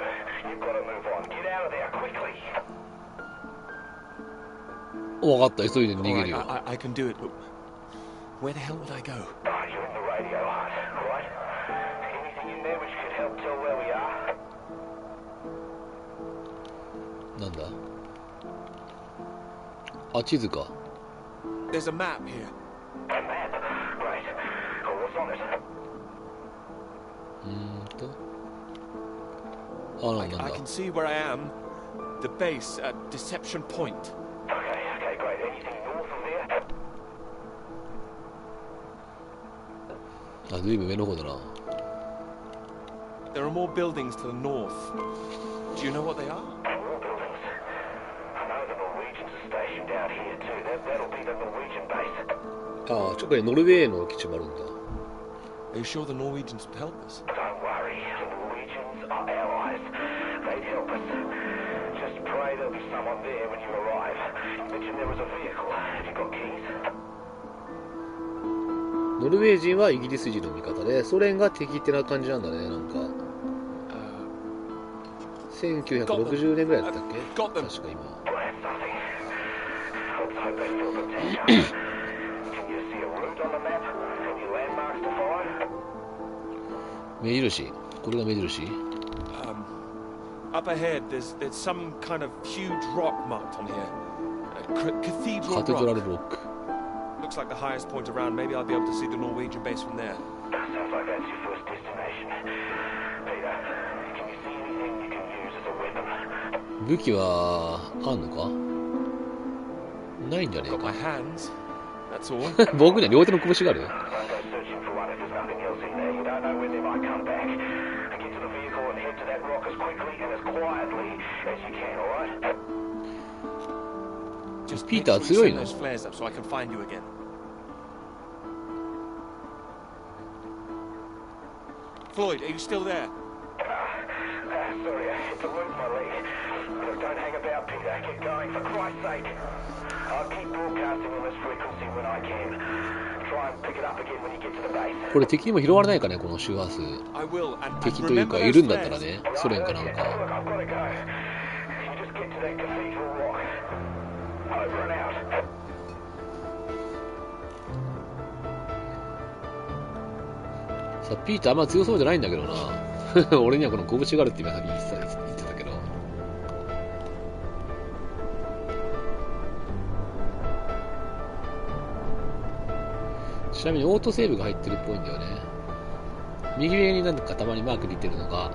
You've got to move on. Get out of there, quickly. 分かった、急いで逃 All げる right, よ。 I can do it, but where the hell would I go? You're in the radio hut, right? Anything in there which could help tell where we are? なんだ？あ、地図か。 There's a map here. A map? Great. What's on it? なんだ。 I can see where I am. The base at Deception Point. Okay, great. Anything north of there? あ、ずいぶん上の方だな。 There are more buildings to the north. Do you know what they are? More buildings. I know the Norwegians are stationed out here too. That'll be the Norwegian base. ああ、ちょっとね、ノルウェーの基地もあるんだ。Are you sure the Norwegians would help us? Don't worry, the Norwegians are allies. They'd help us. Just pray there'll be someone there when you arrive. You mentioned there was a vehicle. Have you got keys? ノルウェー人はイギリス人の味方で、ソ連が敵ってな感じなんだね、なんか。1960年ぐらいだったっけ？確か今。Well, that's nothing. Let's hope they feel the tension. Can you see a route on the map? Any landmarks to follow? 目印。これが目印。Up ahead, there's some kind of huge rock marked on here. Cathedral カテドラ rock. ルロック。Looks like the highest point around. Maybe I'll be able to see the Norwegian base from there. Sounds like that's your first destination. Peter, can you see anything you can use as a weapon? 武器はあんのか？ないんじゃねえ Got my か。 hands. That's all. 僕には両手の拳がある。 Don't go searching for one if there's nothing else in there. You don't know when they might come back. Get to the vehicle and head to that rock as quickly and as quietly as you can, alright? Just Peter, make sure you send 強いの？ those flares up so I can find you again. Floyd, are you still there? Sorry, I had to lose my leg. Look, don't hang about, Peter. Get going, for Christ's sake. I'll keep broadcasting on this frequency when I can. Try and pick it up again when you get to the base. これ敵にも拾われないかね、この周波数。 I will. And 敵という remember か、 those いるんだったら flares. ね、ソ連かなん Look, か。 I've got to go. You just get to that cathedral rock. Over and out. さあ、ピーターあんま強そうじゃないんだけどな。俺にはこの拳があるって今先に言ってたけど。ちなみにオートセーブが入ってるっぽいんだよね。右上になんかたまにマーク出てるのが、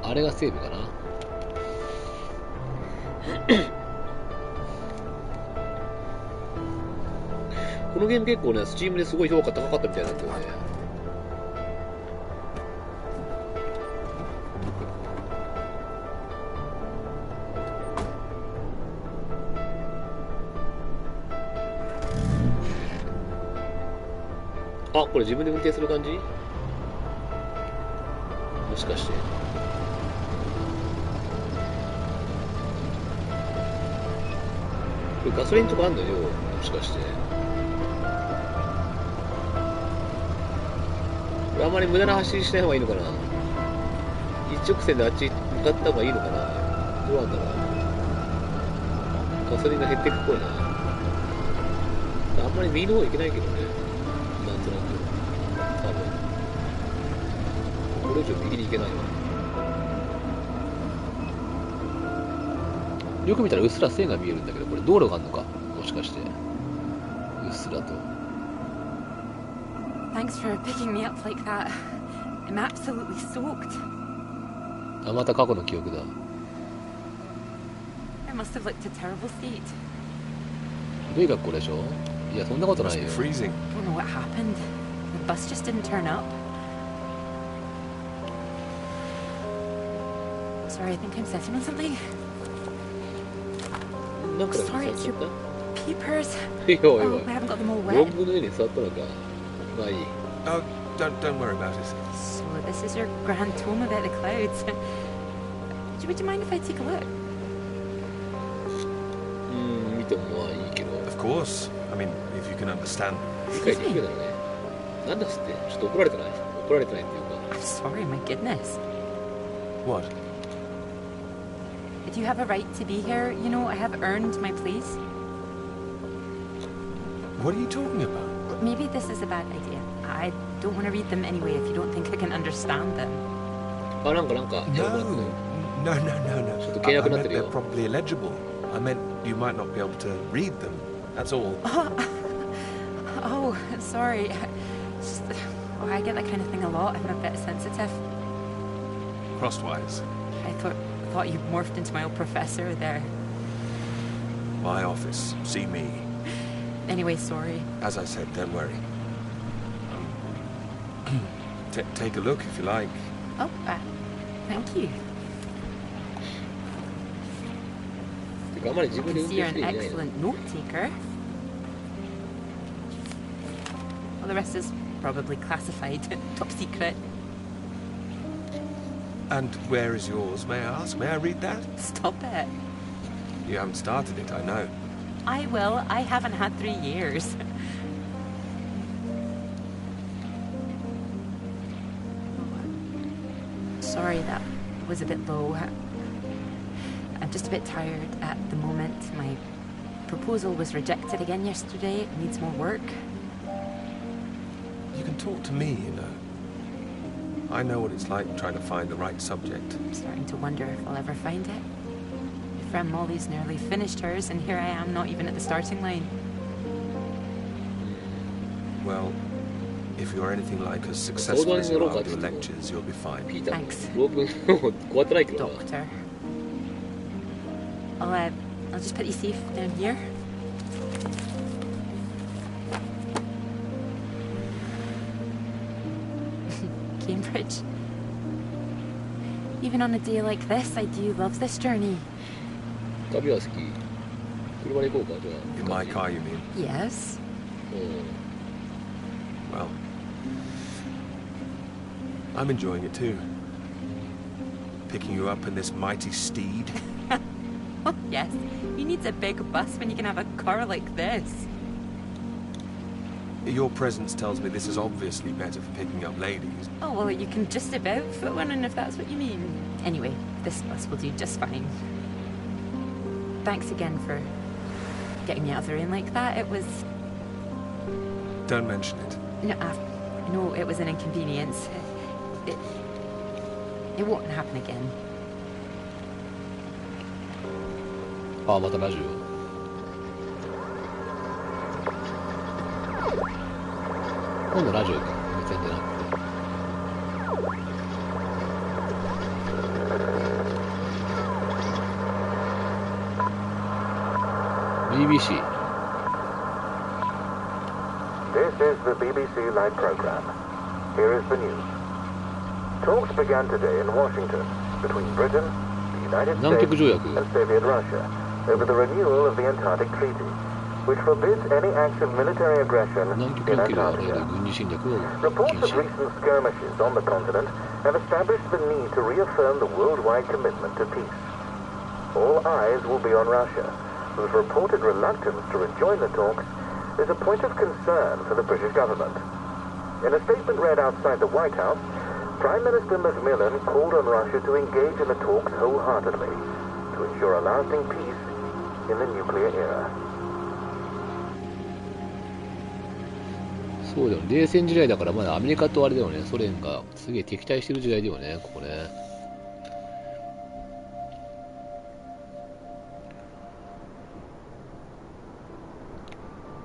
あれがセーブかな。このゲーム結構ね、スチームですごい評価高かったみたいなんだよね。あ、これ自分で運転する感じ？もしかして。これガソリンとかあんのよ、もしかして。これあんまり無駄な走りしない方がいいのかな？一直線であっち向かった方がいいのかな？どうなんだろう。ガソリンが減っていくっぽいな。あんまり右の方行けないけどね。なんとなく。多分。これ以上右に行けないわ。よく見たらうっすら線が見えるんだけど、これ道路があるのか？もしかして。うっすらと。Thanks for picking me up like that. I'm absolutely soaked. あ、また過去の記憶だ。I must have looked a terrible state. どういう学校でしょ？いや、そんなことないよ。 Freezing. I don't know what happened. The bus just didn't turn up. Sorry, I think I'm sitting on something. なんかでも Sorry, 座 it's っ your ち peepers. ゃった？いやい Oh, や I haven't got them all ロ wet. ングの上に座ったのか。まあいい。 Oh, don't worry about it. So this is your grand tome about the clouds. Would you mind if I take a look? 見てもまあいいけど。 Of course. I mean, if you can understand. 理解できるだろうね。なんだっつって、ちょっと怒られてない？怒られてないっていうか。 I'm sorry, my goodness. What? Do you have a right to be here? You know, I have earned my place. What are you talking about? Maybe this is a bad idea. I don't want to read them anyway if you don't think I can understand them. あ、なんか、No, no. ちょっと契約になって I る meant よ。 they're probably illegible. I meant you might not be able to read them. That's all. Oh, sorry. Just, oh, I get that kind of thing a lot. I'm a bit sensitive. Crosswise. I thought you morphed into my old professor there. My office. See me. Anyway, sorry. As I said, don't worry. Take a look if you like. Oh, thank you. あんまり自 I 分で can 運 see 転 you're して an いないの。 excellent note taker. Well, the rest is probably classified, top secret. And where is yours, may I ask? May I read that? Stop it. You haven't started it, I know. I will. I haven't had 3 years. Sorry, that was a bit low. I'm just a bit tired at the moment. My proposal was rejected again yesterday. It needs more work. You can talk to me, you know. I know what it's like trying to find the right subject. I'm starting to wonder if I'll ever find it. My friend Molly's nearly finished hers, and here I am, not even at the starting line. Well, if you're anything like as successful as you are with your lectures, you'll be fine. ピーター Thanks. ロープ終わってないけどな。 Doctor. I'll just put you safe down here. Cambridge. Even on a day like this, I do love this journey. 旅は好き。車で行こうか、じゃ In my car, you mean? Yes. あ。うん。 Well, I'm enjoying it too. Picking you up in this mighty steed. Oh, yes. Who needs a big bus when you can have a car like this? Your presence tells me this is obviously better for picking up ladies. Oh, well, you can just about fit one in if that's what you mean. Anyway, this bus will do just fine. Thanks again for getting me out of the rain like that. It was... Don't mention it. No, it was an inconvenience. It won't happen again. あ、またラジオ。今度ラジオか。無線でなくて。BBC。 This is the BBC Live program. Here is the news. Talks began today in Washington between Britain, the United 南極 States, 条約。 and Soviet Russia over the renewal of the Antarctic Treaty, which forbids any acts of military aggression 南極 in におけるあらゆる Antarctica. 軍事侵略を禁 Reports of 止。 recent skirmishes on the continent have established the need to reaffirm the worldwide commitment to peace. All eyes will be on Russia, whose reported reluctance to rejoin the talks is a point of concern for the British government. In a statement read outside the White House, Prime Minister Macmillan called on Russia to engage in the talks wholeheartedly to ensure a lasting peace in the nuclear era. そうだよね。冷戦時代だからまだアメリカとあれだよね。ソ連がすげえ敵対してる時代だよね、ここね。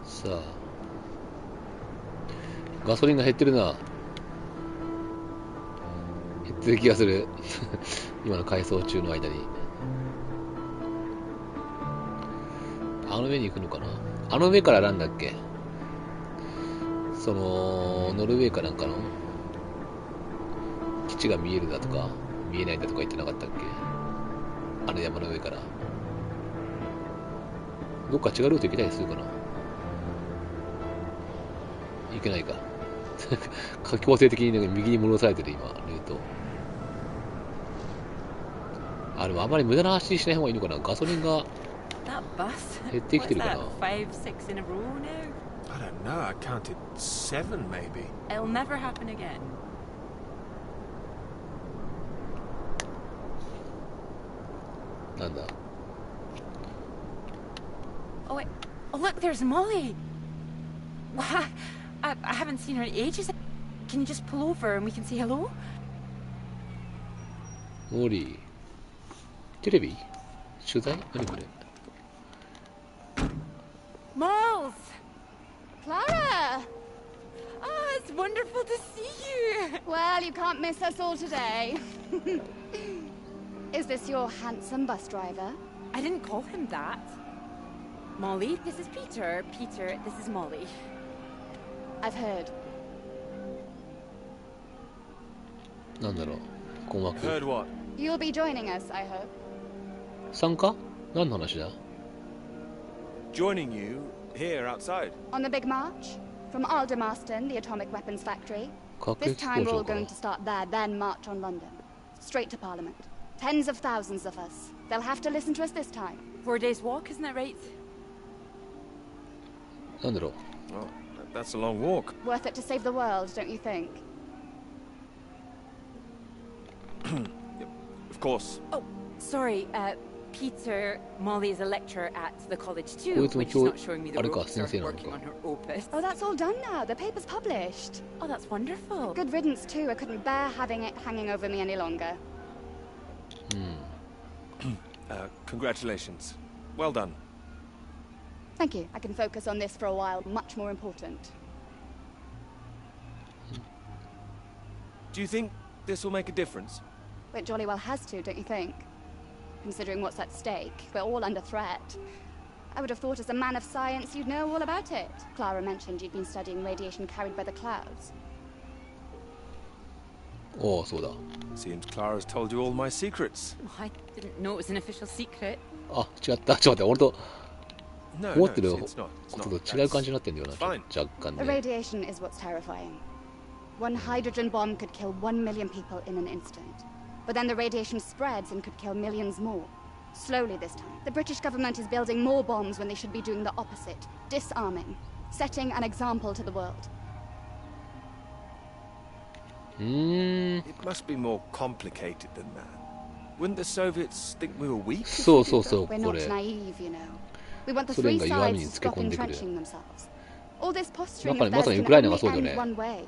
さあ。ガソリンが減ってるな。減ってる気がする。今の改装中の間に。あの上に行くのかな。あの上からなんだっけ、そのノルウェーかなんかの基地が見えるだとか見えないんだとか言ってなかったっけ、あの山の上から。どっか違うルート行けたりするかな。行けないか。強制的になんか右に戻されてる今ルート。あ、でもあまり無駄な走りしない方がいいのかな。ガソリンが That bus? 減ってきてるかな。 5, 6 in a row now? I don't know, I counted 7 maybe. It'll never happen again. なんだ。 Oh, wait. Oh, look, there's Molly. Why? I haven't seen her in ages. Can you just pull over and we can say hello? モーリー。テレビ取材何これ。 Moles! Clara! Oh, it's wonderful to see you. Well, you can't miss us all today. Is this your handsome bus driver? I didn't call him that. Molly, this is Peter. Peter, this is Molly. I've heard. なんだろう。困惑。 Heard what? You'll be joining us, I hope. 参加何の話だ。joining you here outside. On the big march? From Aldermaston, the atomic weapons factory. 核 This 兵器 time 工 we're 場 all か going to start there, then march on London. Straight to Parliament. Tens of thousands of us. They'll have to listen to us this time. 4 days walk, isn't that right? なんだろう Well, that's a long walk. Worth it to save the world, don't you think? Of course. Oh, sorry, Peter, Molly is a lecturer at the college こ too, いつも when she's 今 not 日 showing me the あれか ropes 先 or 生なの working か on her opus. Oh, that's all done now. The paper's published. Oh, that's wonderful. Good riddance, too. I couldn't bear having it hanging over me any longer. Congratulations. Well done. Thank you. I can focus on this for a while. Much more important. Do you think this will make a difference? It jolly well has to, don't you think? Considering what's at stake, we're all under threat. I would have thought as a man of science you'd know all about it. Clara mentioned you'd been studying radiation carried by the clouds. おおそうだ Seems Clara's told you all my secrets. Oh, I didn't know it was an official secret. あ違ったちょっと待って俺と No, 思 no, ってる it's not. こ It's と not. と違う感じになってんだよな It's fine. 若干 The ね radiation is what's terrifying. One hydrogen bomb could kill 1 million people in an instant. But then the radiation spreads and could kill millions more. Slowly this time. The British government is building more bombs when they should be doing the opposite. Disarming. Setting an example to the world. It must be more complicated than that. Wouldn't the Soviets think we were weak? そうそうそう We're こ not れ naive, you know. We want the ソ連 three が弱み sides に to つけ stop 込んでくる entrenching themselves. All this や posturing っぱ of りまさ theirs にウ can クライナが only そうだよ end ね one way.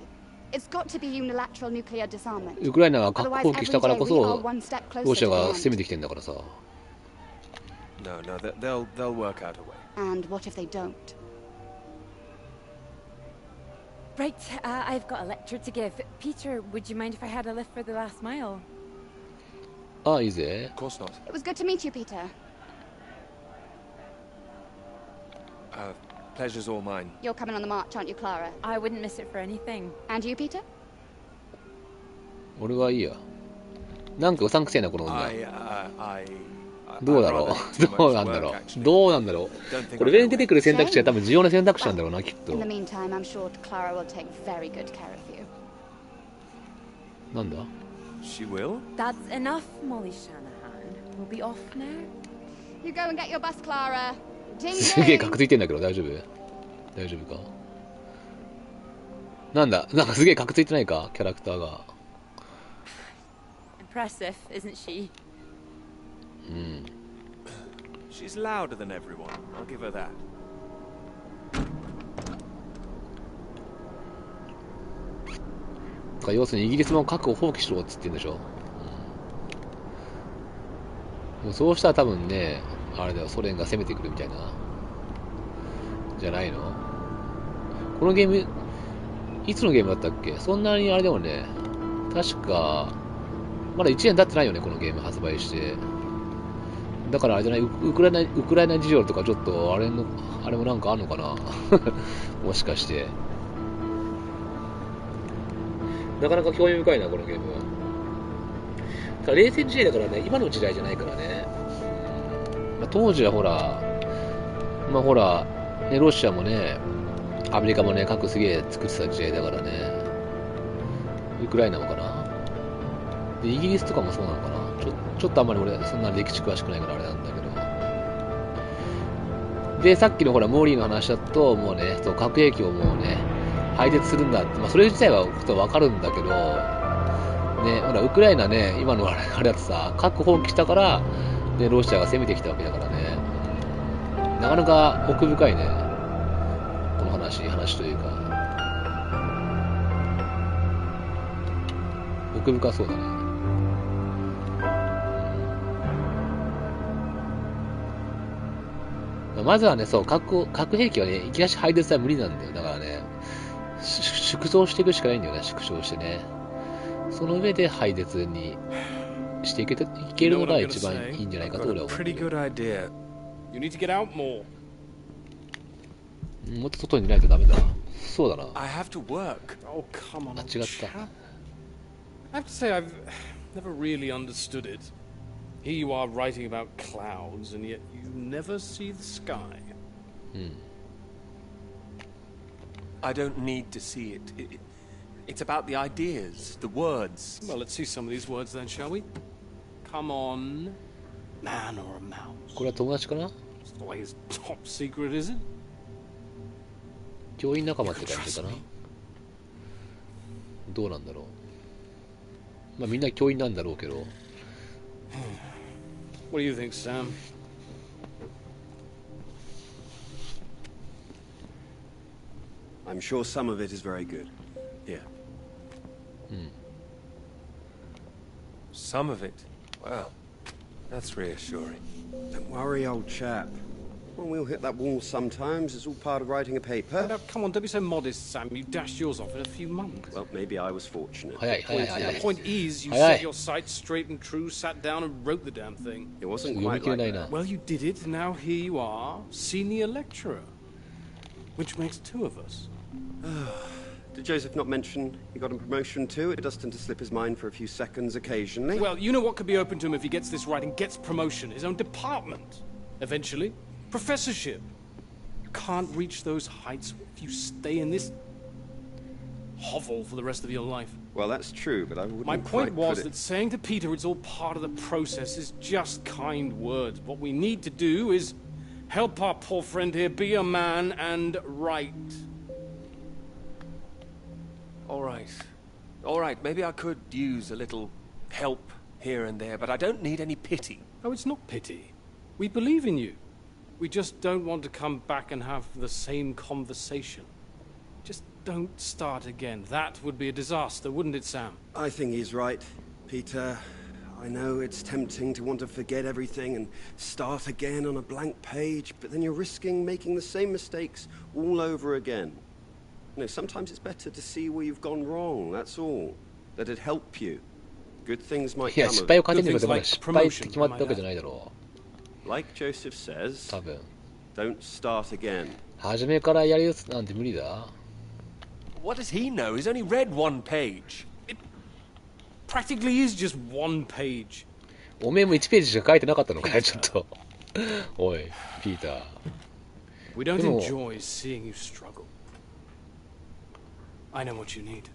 It's got to be unilateral nuclear disarmament. ウクライナが核 Otherwise, 放棄した every から day こ we are そ one step ロ closer シア to が the 攻め end. てきてんだからさ No, no, they'll work out a way. And what if they don't? Right, I've got a lecture to give. Peter, would you mind if I had a lift for the last mile? ああいいぜ Of course not. It was good to meet you, Peter. Pleasure's all mine. You're coming on the march, aren't you, Clara? I wouldn't miss it for anything. And you, Peter? 俺はいいやなんかうさんくせえなこの女 I どうだろうどうなんだろうどうなんだろうこれ上に出てくる選択肢は多分重要な選択肢なんだろうなきっと In the meantime, I'm sure Clara will take very good care of you. なんだ She will? That's enough, Molly Shanahan. We'll be off now. You go and get your bus, Clara. Ding すげえ ding. かくついてんだけど大丈夫大丈夫かなんだなんかすげえかくついてないかキャラクターが Impressive, isn't she? She's louder than everyone. I'll give her that. 要するにイギリスも核を放棄しろっつってんでしょ、もうそうしたら多分ねあれだよソ連が攻めてくるみたいなじゃないのこのゲームいつのゲームだったっけそんなにあれでもね確かまだ1年経ってないよねこのゲーム発売してだからあれじゃないウクライナ事情とかちょっとあれもなんかあんのかなもしかしてなかなか興味深いなこのゲームはただ冷戦時代だからね今の時代じゃないからね、当時はほらね、ロシアもねアメリカもね核すげえ作ってた時代だからねウクライナもかなでイギリスとかもそうなのかなちょっとあんまり俺そんな歴史詳しくないからあれなんだけどでさっきのほらモーリーの話だともうねそう核兵器をもうね廃絶するんだって、それ自体はことはわかるんだけどねほらウクライナね今のあれだとさ核放棄したからねロシアが攻めてきたわけだからねなかなか奥深いねこの話というか奥深そうだねまずはねそう核兵器はねいきなり廃絶は無理なんだよだからね縮小していくしかないんだよね縮小してねその上で廃絶にしていけるのが一番いいんじゃないかと俺は思うもっと外に出ないとダメだそうだな I have to work. Oh, come on. あ違った I have to say I've never really understood it. Here you are writing about clouds, and yet you never see the sky. I don't need to see it. It's about the ideas, the words. Well, let's see some of these words then, shall we? Come on. Man or a mouse? これは友達かな？ It's not like it's top secret, is it? 教員仲間って感じかな？どうなんだろう。まあみんな教員なんだろうけど。What do you think, Sam? I'm sure some of it is very good. Yeah. Some of it? Wow. That's reassuring. Don't worry, old chap. Well, we'll hit that wall sometimes. It's all part of writing a paper. Now, come on, don't be so modest, Sam. You dashed yours off in a few months. Well, maybe I was fortunate. The point is, you set your sights straight and true, sat down and wrote the damn thing. It wasn't quite like that. Well, you did it, and now here you are, senior lecturer. Which makes two of us. Did Joseph not mention he got a promotion too? It does tend to slip his mind for a few seconds occasionally. Well, you know what could be open to him if he gets this right and gets promotion? His own department. Eventually. Professorship. You can't reach those heights if you stay in this hovel for the rest of your life. Well, that's true, but I wouldn't My point quite was put it... that saying to Peter it's all part of the process is just kind words. What we need to do is help our poor friend here be a man and write. All right, maybe I could use a little help here and there, but I don't need any pity. Oh, it's not pity. We believe in you. We just don't want to come back and have the same conversation. Just don't start again. That would be a disaster, wouldn't it, Sam? I think he's right, Peter. I know it's tempting to want to forget everything and start again on a blank page, but then you're risking making the same mistakes all over again. You know, sometimes it's better to see where you've gone wrong, that's all. That'd help you. Good things might いや、 come 失 of 敗を it. 糧にもでも失敗って決まったわけじゃないだろ Like Joseph says, う。多分。 don't start again. 初めからやり打つなんて無理だ。 What does he know? He's only read one page. It practically is just one page. おめえも1ページしか書いてなかったのかよ、ちょっと。おい、ピーター。 We don't でも enjoy seeing you struggle. I know what you need.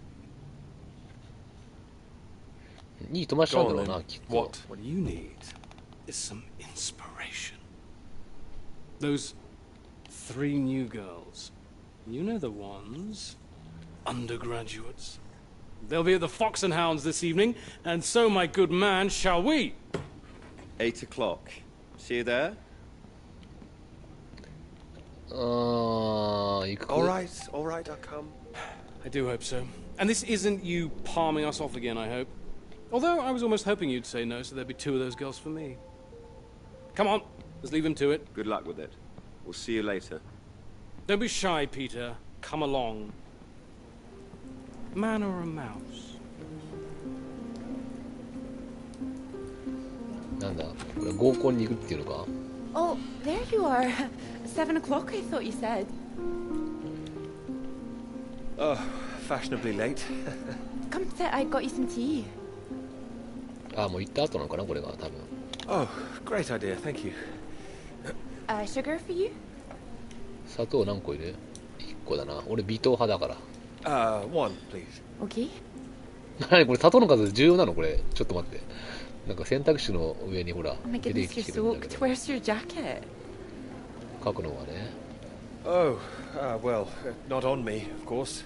いい友達なんだろう Go な、 on, きっと。 What? What you need is some inspiration. Those 3 new girls. You know the ones. Undergraduates. They'll be at the Fox and Hounds this evening, and so, my good man, shall we? 8 o'clock. See you there? 行く。 All right, I'll come. I do hope so. And this isn't you palming us off again, I hope. Although I was almost hoping you'd say no, so there'd be 2 of those girls for me. Come on, let's leave him to it. Good luck with it. We'll see you later. Don't be shy, Peter. Come along. Man or a mouse? なんだ、これ合コンに行くっていうのか Oh, there you are. 7 o'clock, I thought you said. Oh, fashionably late. Come sit, I got you some tea. あ、もう行った後なのかな、これが、多分。 Oh, great idea, thank you. Sugar for you? 砂糖何個入れ ?1 個だな。俺、微糖派だから。One, please. Okay. 何これ、砂糖の数重要なのこれ。ちょっと待って。なんか選択肢の上にほら、 Oh my 出て goodness, き you're てるんだけ soaked. ど。 Where's your jacket? 書くのはね。 Oh, well, not on me, of course.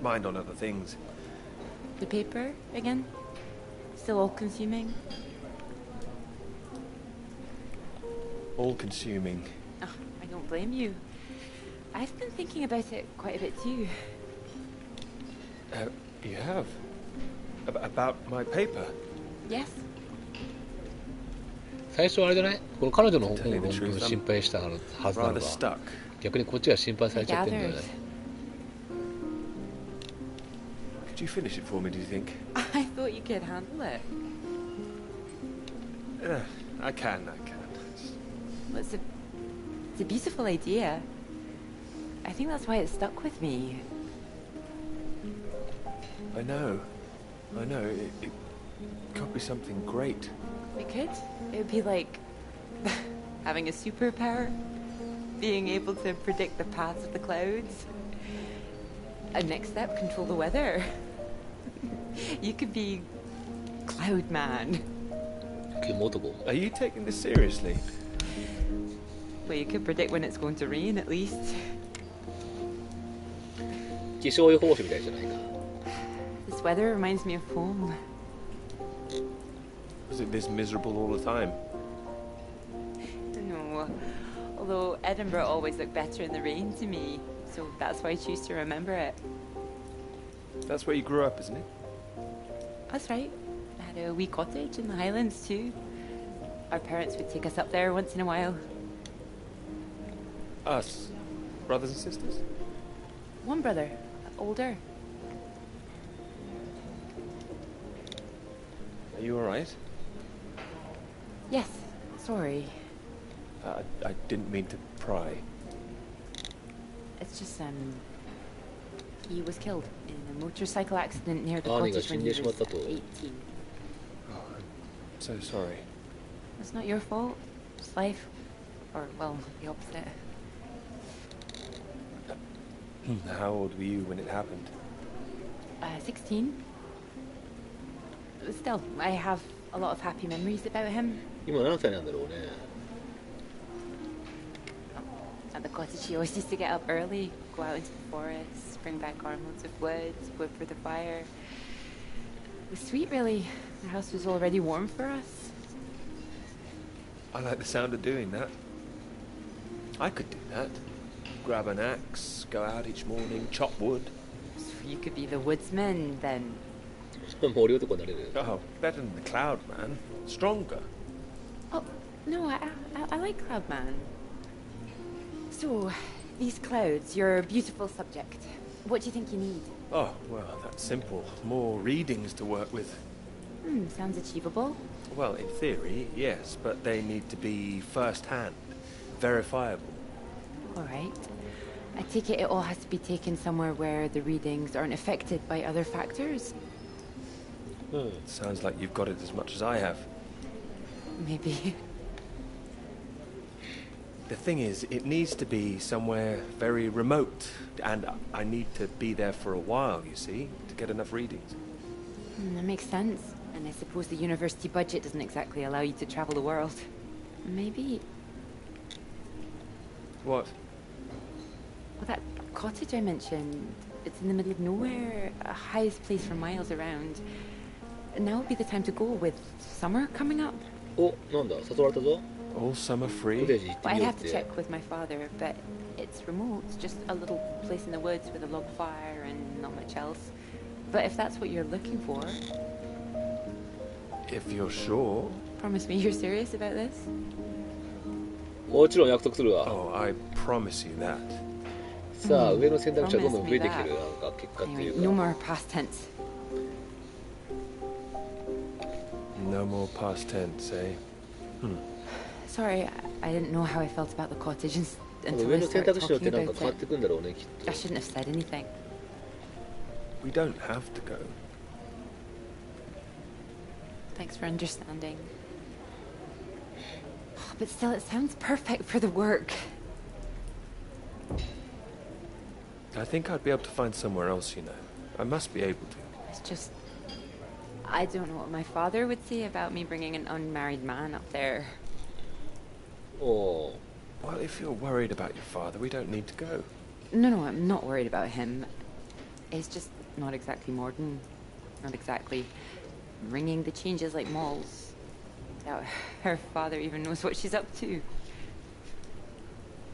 Mind on other things. The paper again? Still all consuming? All consuming. Oh, I don't blame you. I've been thinking about it quite a bit too. You have? About my paper? Yes. 最初はあれじゃないこの彼女の方の論文を心配したはずなの Rather が stuck. 逆にこっちが心配されちゃってるんだよね。 Could you finish it for me, do you think? I thought you could handle it. I can. Well, it's a beautiful idea. I think that's why it stuck with me. I know. It could be something great. It could. It would be like having a superpower. being able to predict the paths of the clouds. And next step, control the weather. You could be Cloud Man. Are you taking this seriously? Well, you could predict when it's going to rain, at least. 気象予報士みたいじゃないか。 This weather reminds me of home. Was it this miserable all the time? No. Although Edinburgh always looked better in the rain to me, so that's why I choose to remember it. That's where you grew up, isn't it? That's right. I had a wee cottage in the Highlands too. Our parents would take us up there once in a while. Us? Brothers and sisters? One brother, older. Are you alright? Yes, sorry. I didn't mean to pry. It's just, he was killed in a motorcycle accident near the Arnie cottage when he was が死んでしまったと。 18. Oh, I'm so sorry. It's not your fault. It's life. Or, well, the opposite. How old were you when it happened? 16. Still, I have a lot of happy memories about him. 今何歳なんだろうね。 At the cottage, he always used to get up early, go out into the forest, bring back armloads of wood, wood for the fire. It was sweet, really. Our house was already warm for us. I like the sound of doing that. I could do that. Grab an axe, go out each morning, chop wood. So you could be the woodsman, then. 森男になれる。 Oh, better than the Cloud Man. Stronger. Oh, no, I like Cloudman. So, these clouds, your beautiful subject. What do you think you need? Oh, well, that's simple. More readings to work with. Sounds achievable. Well, in theory, yes, but they need to be first-hand, verifiable. All right. I take it all has to be taken somewhere where the readings aren't affected by other factors. Sounds like you've got it as much as I have. Maybe. The thing is, it needs to be somewhere very remote, and I need to be there for a while, you see, to get enough readings. That makes sense. And I suppose the university budget doesn't exactly allow you to travel the world. Maybe... What? Well, that cottage I mentioned, it's in the middle of nowhere, a highest place for miles around. Now would be the time to go with summer coming up. お、なんだ、誘われたぞ。 All summer コ free? テージ行って Well, み I'd ようっ have to て。 check with my father, but it's remote, just a little place in the woods with a log fire and not much else. But if that's what you're looking for, If you're sure. promise me you're serious about this? もちろん約束するわ。 Oh, I promise you that. さあ、上の選択肢はどんどん Promise 増え me てきてる。 that. なんか結果ってい Anyway, う no か。 more past tense. No more past tense, eh? Sorry, I didn't know how I felt about the cottage 多分 until 上 I の選 started 択肢によって talking なんか about 変わって it. くんだろうね、きっ I shouldn't have said anything. We don't have to go. Thanks for understanding. But still, it sounds perfect for the work. I think I'd be able to find somewhere else, you know. I must be able to. It's just... I don't know what my father would say about me bringing an unmarried man up there. と。お Well, if you're worried about your father, we don't need to go. No, I'm not worried about him. It's just not exactly modern. Not exactly ringing the changes like Moll's. Doubt her father even knows what she's up to.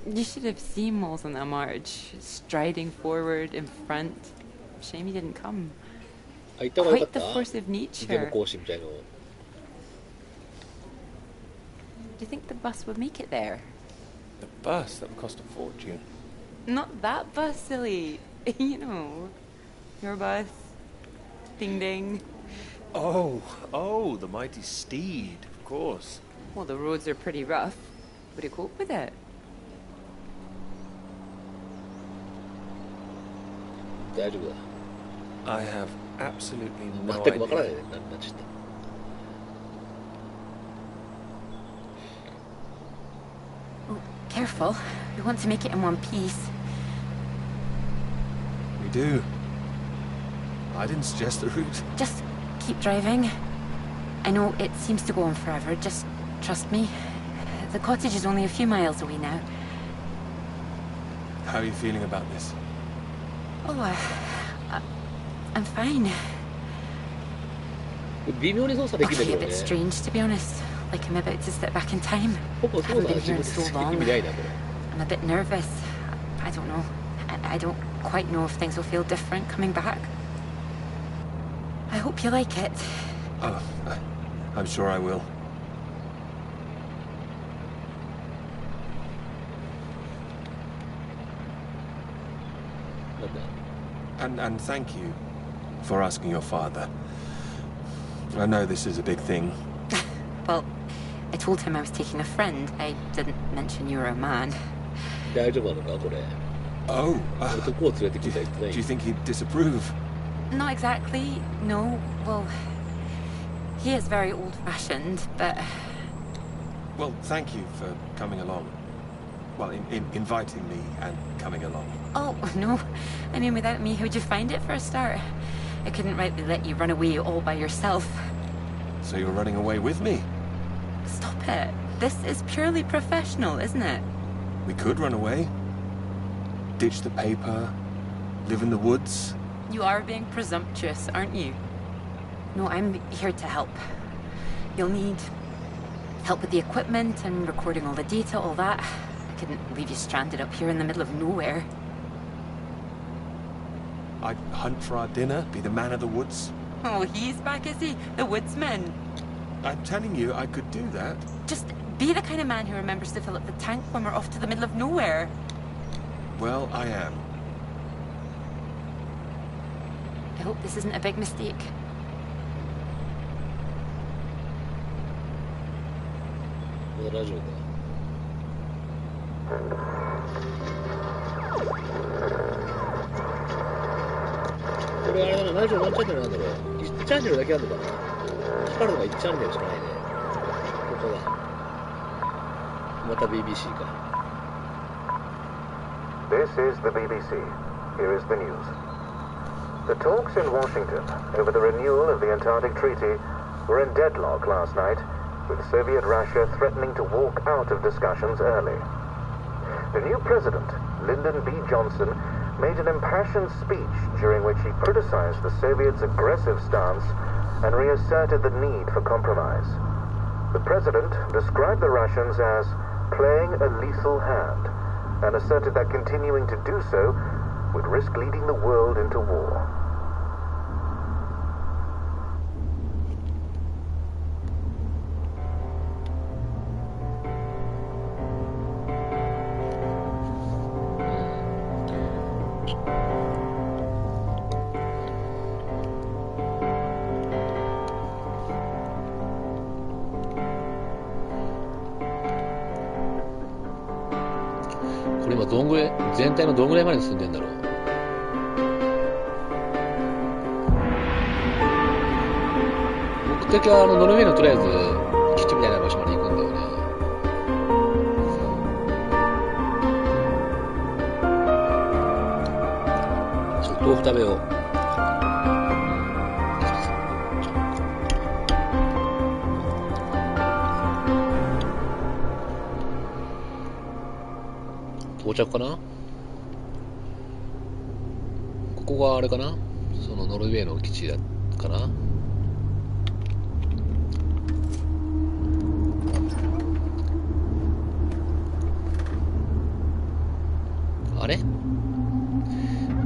You should have seen Moll's on that march, striding forward in front. Shame he didn't come. あ、行った方がよか Quite っ the た。 force of ゲーム nature. 講師みたいの。 Do you think the bus would make it there? The bus, that would cost a fortune. Not that bus, silly. You know, your bus. Ding ding. Oh, the mighty steed, of course. Well, the roads are pretty rough. Would it cope with it? 大丈夫だ。 I have absolutely no 全くわからない idea. ね。なっちゃった。 Oh, careful. careful. We want to make it in one piece. We do. I didn't suggest the route. Just keep driving. I know it seems to go on forever, just trust me. The cottage is only a few miles away now. How are you feeling about this? Oh, I'm fine. it 微妙に操作で I きるん feel だ a け bit どね。 strange, to be honest. Like I'm about to step back in time. ほぼ操作は自分で Haven't been here in so 続け long. てみないな、これ。 I'm a bit nervous. I don't know. I don't quite know if things will feel different coming back. I hope you like it. Oh, I'm sure I will. And thank you for asking your father. I know this is a big thing. Well, I told him I was taking a friend. I didn't mention you were a man. 大丈夫なのか、これ。 Oh, 男を連れてきた言ってない do you think he'd disapprove? Not exactly, no. Well, he is very old-fashioned, but... Well, thank you for coming along. Well, in inviting me and coming along. Oh, no. I mean, without me, how'd you find it for a start? I couldn't rightly let you run away all by yourself. So you're running away with me? Stop it. This is purely professional, isn't it? We could run away. Ditch the paper. Live in the woods. You are being presumptuous, aren't you? No, I'm here to help. You'll need help with the equipment and recording all the data, all that. I couldn't leave you stranded up here in the middle of nowhere. I'd hunt for our dinner, be the man of the woods. Oh, he's back, is he? The woodsman. I'm telling you, I could do that. Just be the kind of man who remembers to fill up the tank when we're off to the middle of nowhere. Well, I am. I hope this isn't a big mistake. Well, ラジオか。これあれだな、ラジオ何チャンネルなんだろう。1チャンネルだけあるのかな。光るのが1チャンネルしかないね。ここだ。また BBC か。This is the BBC. Here is the news. The talks in Washington over the renewal of the Antarctic Treaty were in deadlock last night, with Soviet Russia threatening to walk out of discussions early. The new president, Lyndon B. Johnson, made an impassioned speech during which he criticized the Soviets' aggressive stance and reasserted the need for compromise. The president described the Russians as playing a lethal hand and asserted that continuing to do so would risk leading the world into war.これ今どんぐらい、全体のどんぐらいまで進んでんだろう。目的はノルウェーのとりあえず基地みたいな場所まで行くんだよね。ちょっと豆腐食べよう。到着かな。ここがあれかな、そのノルウェーの基地だかな。あれ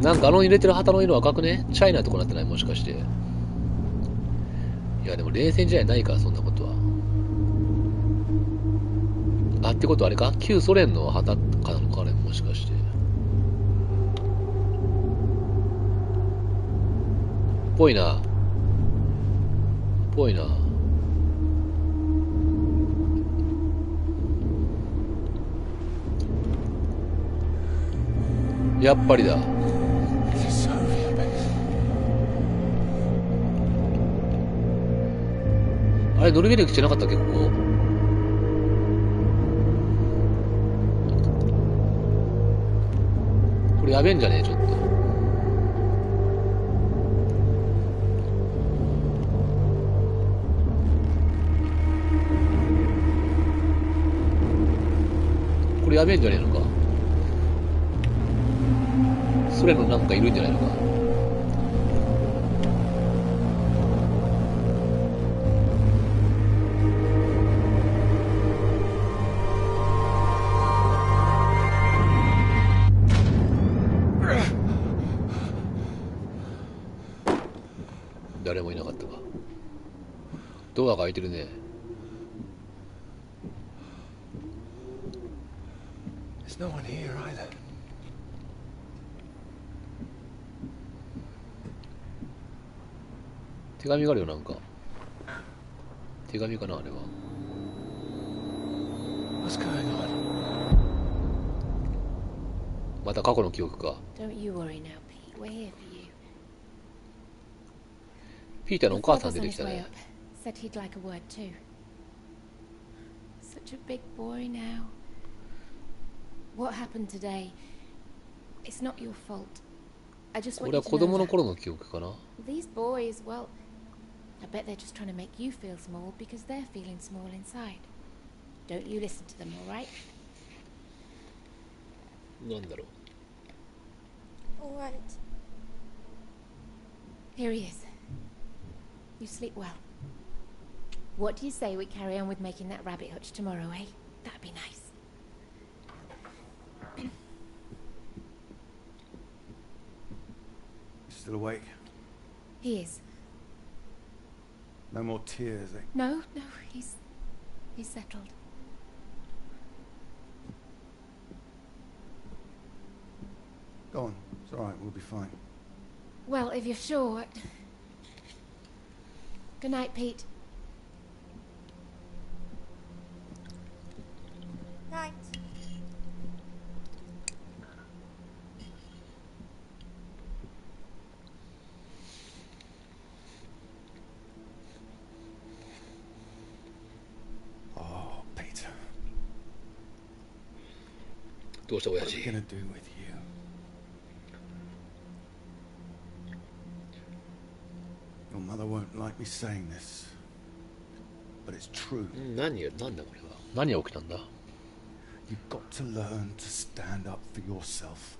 なんか入れてる旗の色赤くね。チャイナとかなってない、もしかして。いやでも冷戦時代ないから、そんなことは。あ、ってことはあれか、旧ソ連の旗かなのか、あれ、もしかして。ぽいな。ぽいな。やっぱりだ。あれ、ノルウェーで来てなかったっけ、ここ。れやべえんじゃねえ、ちょっと。これやべえんじゃねえのか。ソ連のなんかいるんじゃないのか。誰もいなかったか。ドアが開いてるね。There's no one here either. 手紙があるよ、なんか。手紙かな、あれは。What's going on? また過去の記憶か。Don't you worry now, Pete. We're here for you. ピーターのお母さん出てきた Your father's on his way ね。 up. Said he'd like a word too. Such a big boy now. What happened today? It's not your fault. I just こ want れ you は to 子 know 供の that. 頃の記憶かな。 These boys, well, I bet they're just trying to make you feel small because they're feeling small inside. Don't you listen to them, all right? なんだろう。 All right. Here he is. You sleep well. What do you say we carry on with making that rabbit hutch tomorrow, eh? That'd be nice. Still awake? He is. No more tears, eh? No, he's settled. Go on. It's all right. We'll be fine. Well, if you're sure. Good night, Pete. Night. Oh, Peter. どうした親 What 父。 are we gonna do with you? Your mother won't like me saying this, but it's true. なんだこれは。何が起きたんだ。 You've got to learn to stand up for yourself.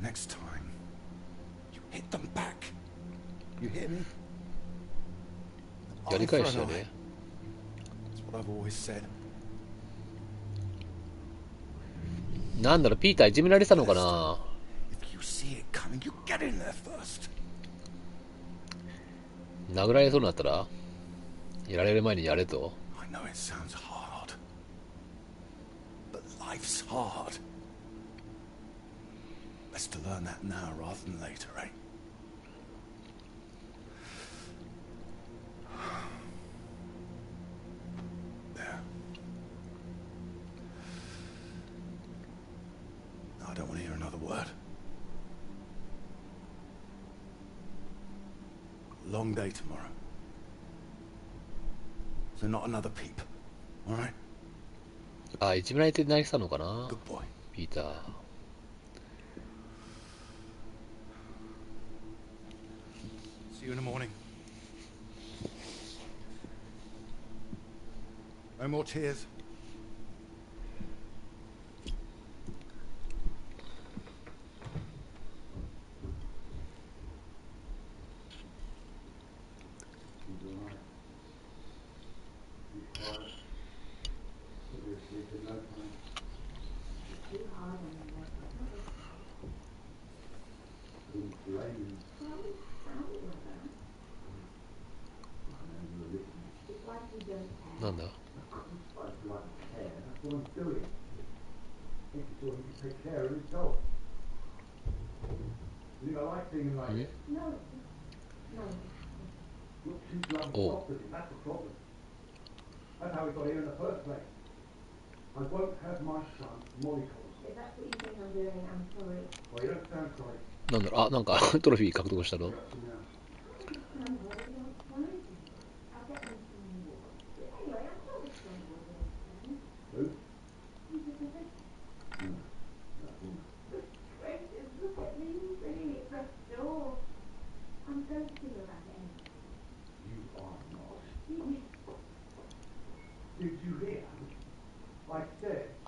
Next time, you hit them back. You hear me? やり返しだね。 That's what I've always said. なんだろう、ピーターいじめられてたのかな。 If you see it coming, you get in there first. 殴られそうになったらやられる前にやれと。 I know it sounds hard, but life's hard. Best to learn that now rather than later, eh? There. No, I don't want to hear another word. Long day tomorrow. So not another peep. All right? あ、いじめられて泣いてたのかな。 Good boy. ピーター。 See you in the morning. No more tears.なんだ。 おう。 That's how we got here in the first place. I won't have my son mollycoddled. If that's what you think I'm doing, I'm sorry. Well, you don't sound sorry. なんだろう、あ、なんかトロフィー獲得したの。 Who?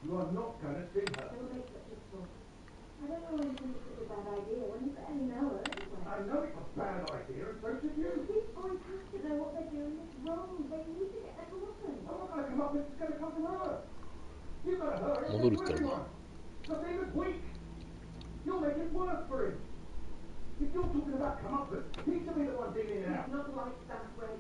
You are not going to see her. I don't know when it's such a bad idea when you barely know her anyway. I know it's a bad idea, and so should you. These boys have to know what they're doing is wrong. They need to get their comeuppance. I'm not going to come up with it's going to come from her. You've got to hurt him.戻るってのは Nothing is weak. You'll make it worse for him. If you're talking about comeuppance, he should be the one dealing it out. He's not like that, Greg.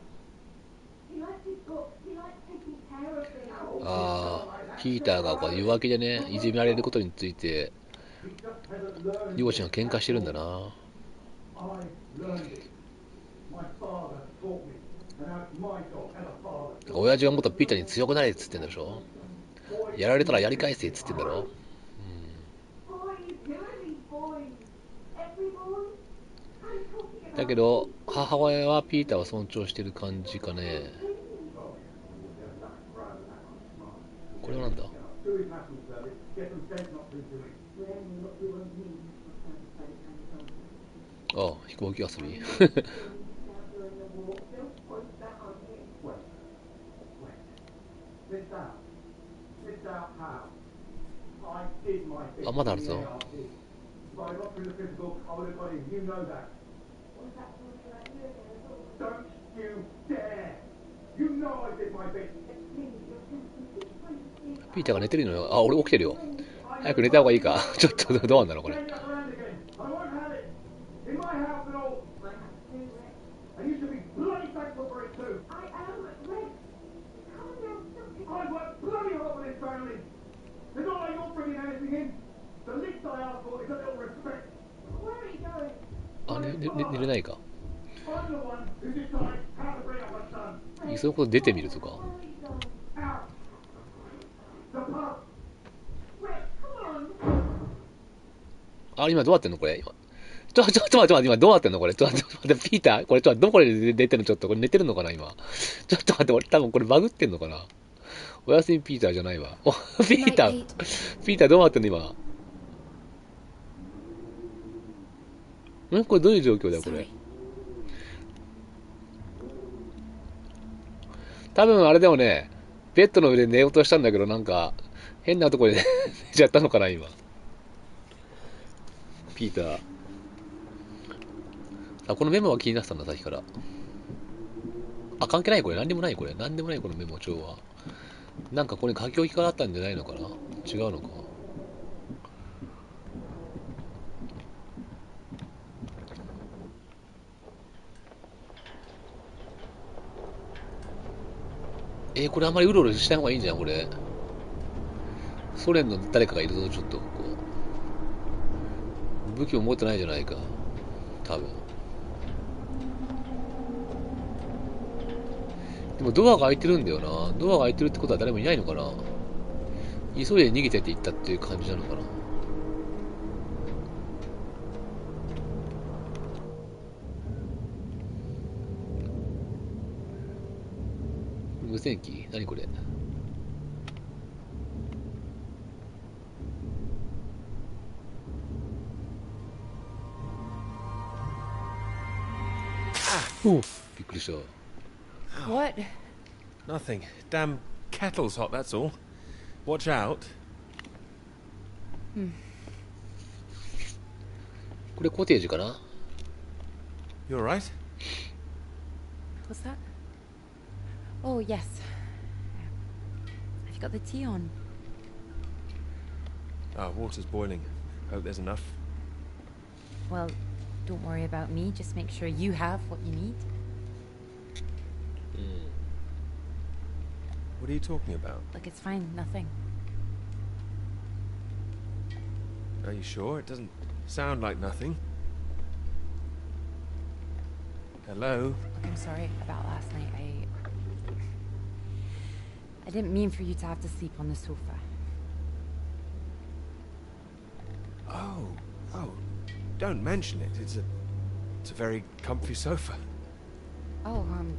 He likes his books. He likes taking care of things. ああ、ピーターがこう弱気でね、いじめられることについて、両親が喧嘩してるんだな。I learned it. My father taught me. And now it's my job as a father. 親父がもっとピーターに強くなれっつってんでしょ。やられたらやり返せっつってんだろ。だけど母親はピーターを尊重してる感じかね。これはなんだ。ああ、飛行機遊び。あ、まだあるぞ。ピーターが寝てるのよ。あ、俺起きてるよ。早く寝た方がいいか。ちょっとどうなんだろうこれ。あ、寝れないか。いっそのこと出てみるとか。あ、今どうなってんのこれ。今ちょっと待って、今どうなってんのこれ。ちょっと待って、ピーターこれどこで寝てんの。ちょっとこれ寝てるのかな今。ちょっと待って、俺多分これバグってんのかな。おやすみピーターじゃないわ。ピーターどうなってんの今。これどういう状況だよこれ。多分あれでもね、ベッドの上で寝ようとしたんだけど、なんか変なところで寝ちゃったのかな今。ピーター。あ、このメモは気になってたんださっきから。あ、関係ないこれ。なんでもないこれ。なんでもないこのメモ帳は。なんかこれ書き置きからあったんじゃないのかな。違うのか。これあんまりうろうろした方がいいんじゃんこれ。ソ連の誰かがいるぞ。ちょっとこう武器も持ってないじゃないか多分。でもドアが開いてるんだよな。ドアが開いてるってことは誰もいないのかな。急いで逃げてって言ったっていう感じなのかな。無線機何これ。お、びっくりした。What? Nothing. Damn kettle's hot, that's all. Watch out. これコテージかな。 You alright? What's that? Oh, yes. Have you got the tea on? Water's boiling. Hope there's enough. Well, don't worry about me. Just make sure you have what you need. What are you talking about? Look, it's fine. Nothing. Are you sure? It doesn't sound like nothing. Hello? Look, I'm sorry about last night. I didn't mean for you to have to sleep on the sofa. Oh, don't mention it. It's a very comfy sofa. Oh, I'm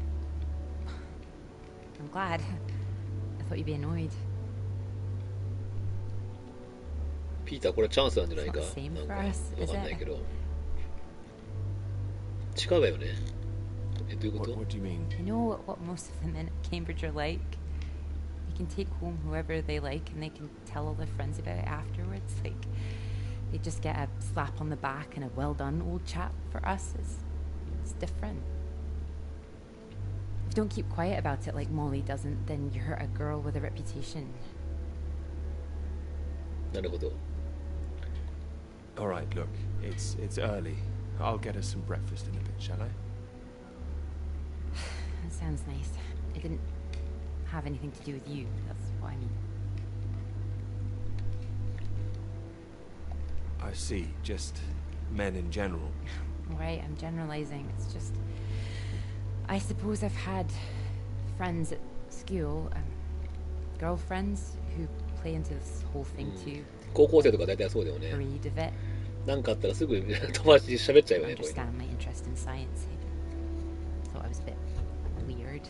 glad. I thought you'd be annoyed. ピーターこれチャンスなんじゃないか。 It's not the same なん for か us, わ is かんない it? けど。違うわよね。どういうこと？ What do you mean? I know what most of the men at Cambridge are like. They They can take home whoever they like and they can tell all their friends about it afterwards. Like, they just get a slap on the back and a well done, old chap. For us, it's different. If you don't keep quiet about it like Molly doesn't, then you hurt a girl with a reputation. なるほど。 All right, look, it's early. I'll get us some breakfast in a bit, shall I? That sounds nice. It didn't have anything to do with you. That's what I mean. I see. Just men in general. Right, I'm generalizing. It's just, I suppose I've had friends at school, girlfriends who play into this whole thing too. 高校生とか大体そうだよね。 Read of it. なんかあったらすぐ友達に喋っちゃうよね。こういうの。 Understand my interest in science. Thought I was a bit weird.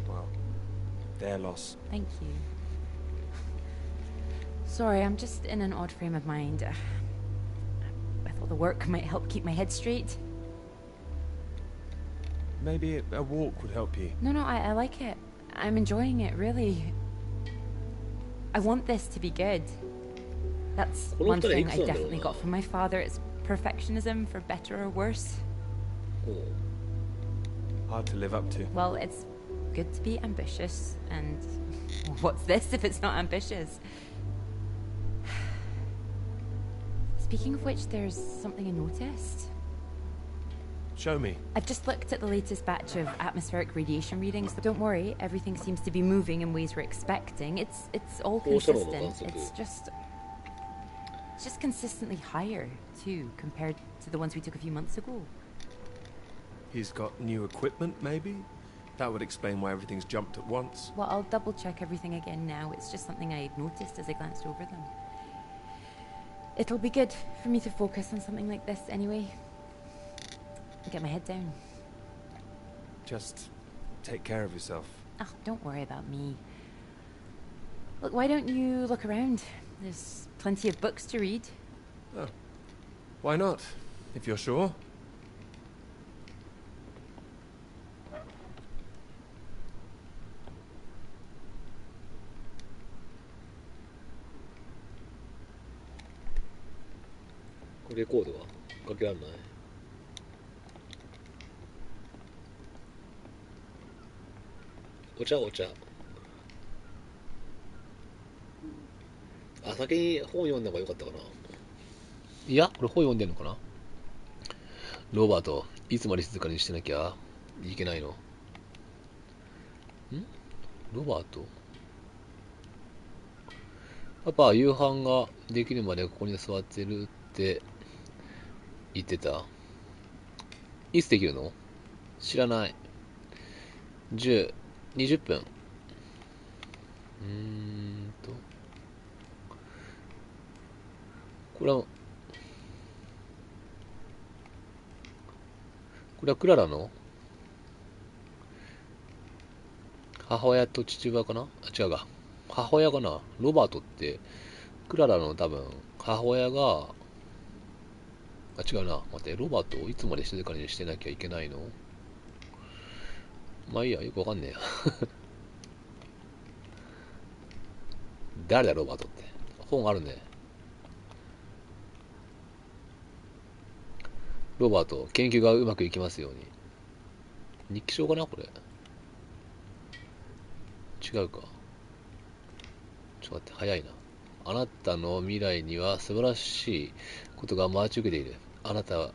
Well, their loss. Thank you. Sorry, I'm just in an odd frame of mind. I thought the work might help keep my head straight. Maybe a walk would help you. No, I like it. I'm enjoying it, really. I want this to be good. That's one thing I definitely got from my father. It's perfectionism, for better or worse. Hard to live up to. Well, it's good to be ambitious, and what's this if it's not ambitious? Speaking of which, there's something I noticed. Show me. I've just looked at the latest batch of atmospheric radiation readings. Don't worry, everything seems to be moving in ways we're expecting. It's all consistent. It's just consistently higher too, compared to the ones we took a few months ago. He's got new equipment, maybe? That would explain why everything's jumped at once. Well, I'll double check everything again now. It's just something I noticed as I glanced over them. It'll be good for me to focus on something like this anyway. Get my head down. Just take care of yourself. Oh, don't worry about me. Look, why don't you look around? There's plenty of books to read. Oh. Why not? If you're sure.レコードはかけられない。お茶。あ、先に本読んだ方がよかったかな。いや、これ本読んでんのかな。ロバート、いつまで静かにしてなきゃいけないの？ロバート？パパは夕飯ができるまでここに座ってるって言ってた。いつできるの？知らない。10、20分。これはクララの母親と父親かな。あ、違うか。母親かな。ロバートってクララの多分母親が、あ、違うな。待って、ロバートをいつまで静かにしてなきゃいけないの？まあいいや、よくわかんねえや。誰だロバートって。本あるね。ロバート、研究がうまくいきますように。日記書かなこれ。違うか。ちょっと待って、早いな。あなたの未来には素晴らしいことが待ち受けている。あなたは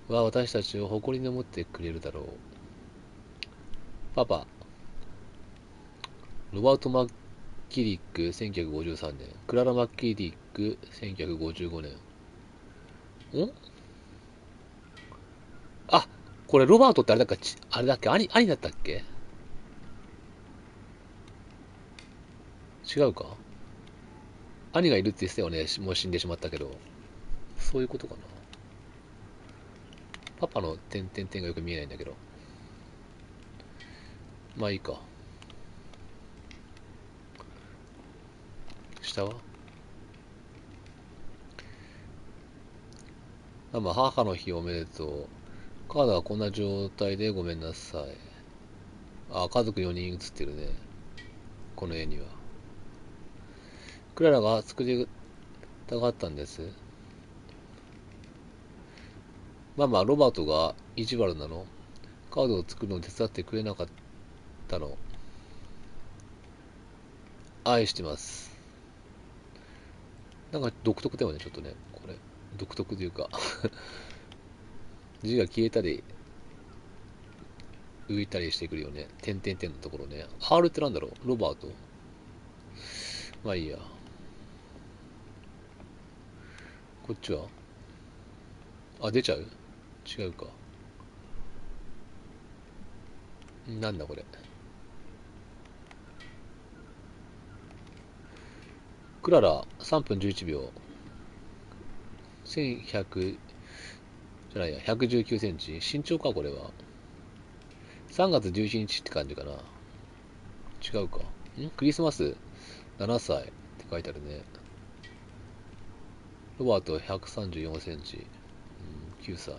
私たちを誇りに思ってくれるだろう。パパ。ロバート・マッキリック、1953年。クララ・マッキリック、1955年。あ、これロバートってあれだっけ、兄だったっけ？違うか？兄がいるって言ってたよね。もう死んでしまったけど。そういうことかな。パパの点がよく見えないんだけど。まあいいか。下は？ママ、母の日おめでとう。カードはこんな状態でごめんなさい。あ、家族4人写ってるね。この絵には。クララが作りたかったんです。ママ、ロバートが意地悪なの？カードを作るのを手伝ってくれなかったの？愛してます。なんか独特だよね、ちょっとね。これ。独特というか字が消えたり、浮いたりしてくるよね。点々点のところね。R ってなんだろう？ロバート？まあいいや。こっちは？あ、出ちゃう？違うか。なんだこれ。クララ、3分11秒。1100、じゃないや、119センチ。身長か、これは。3月11日って感じかな。違うか。クリスマス7歳って書いてあるね。ロバート134センチ。9歳。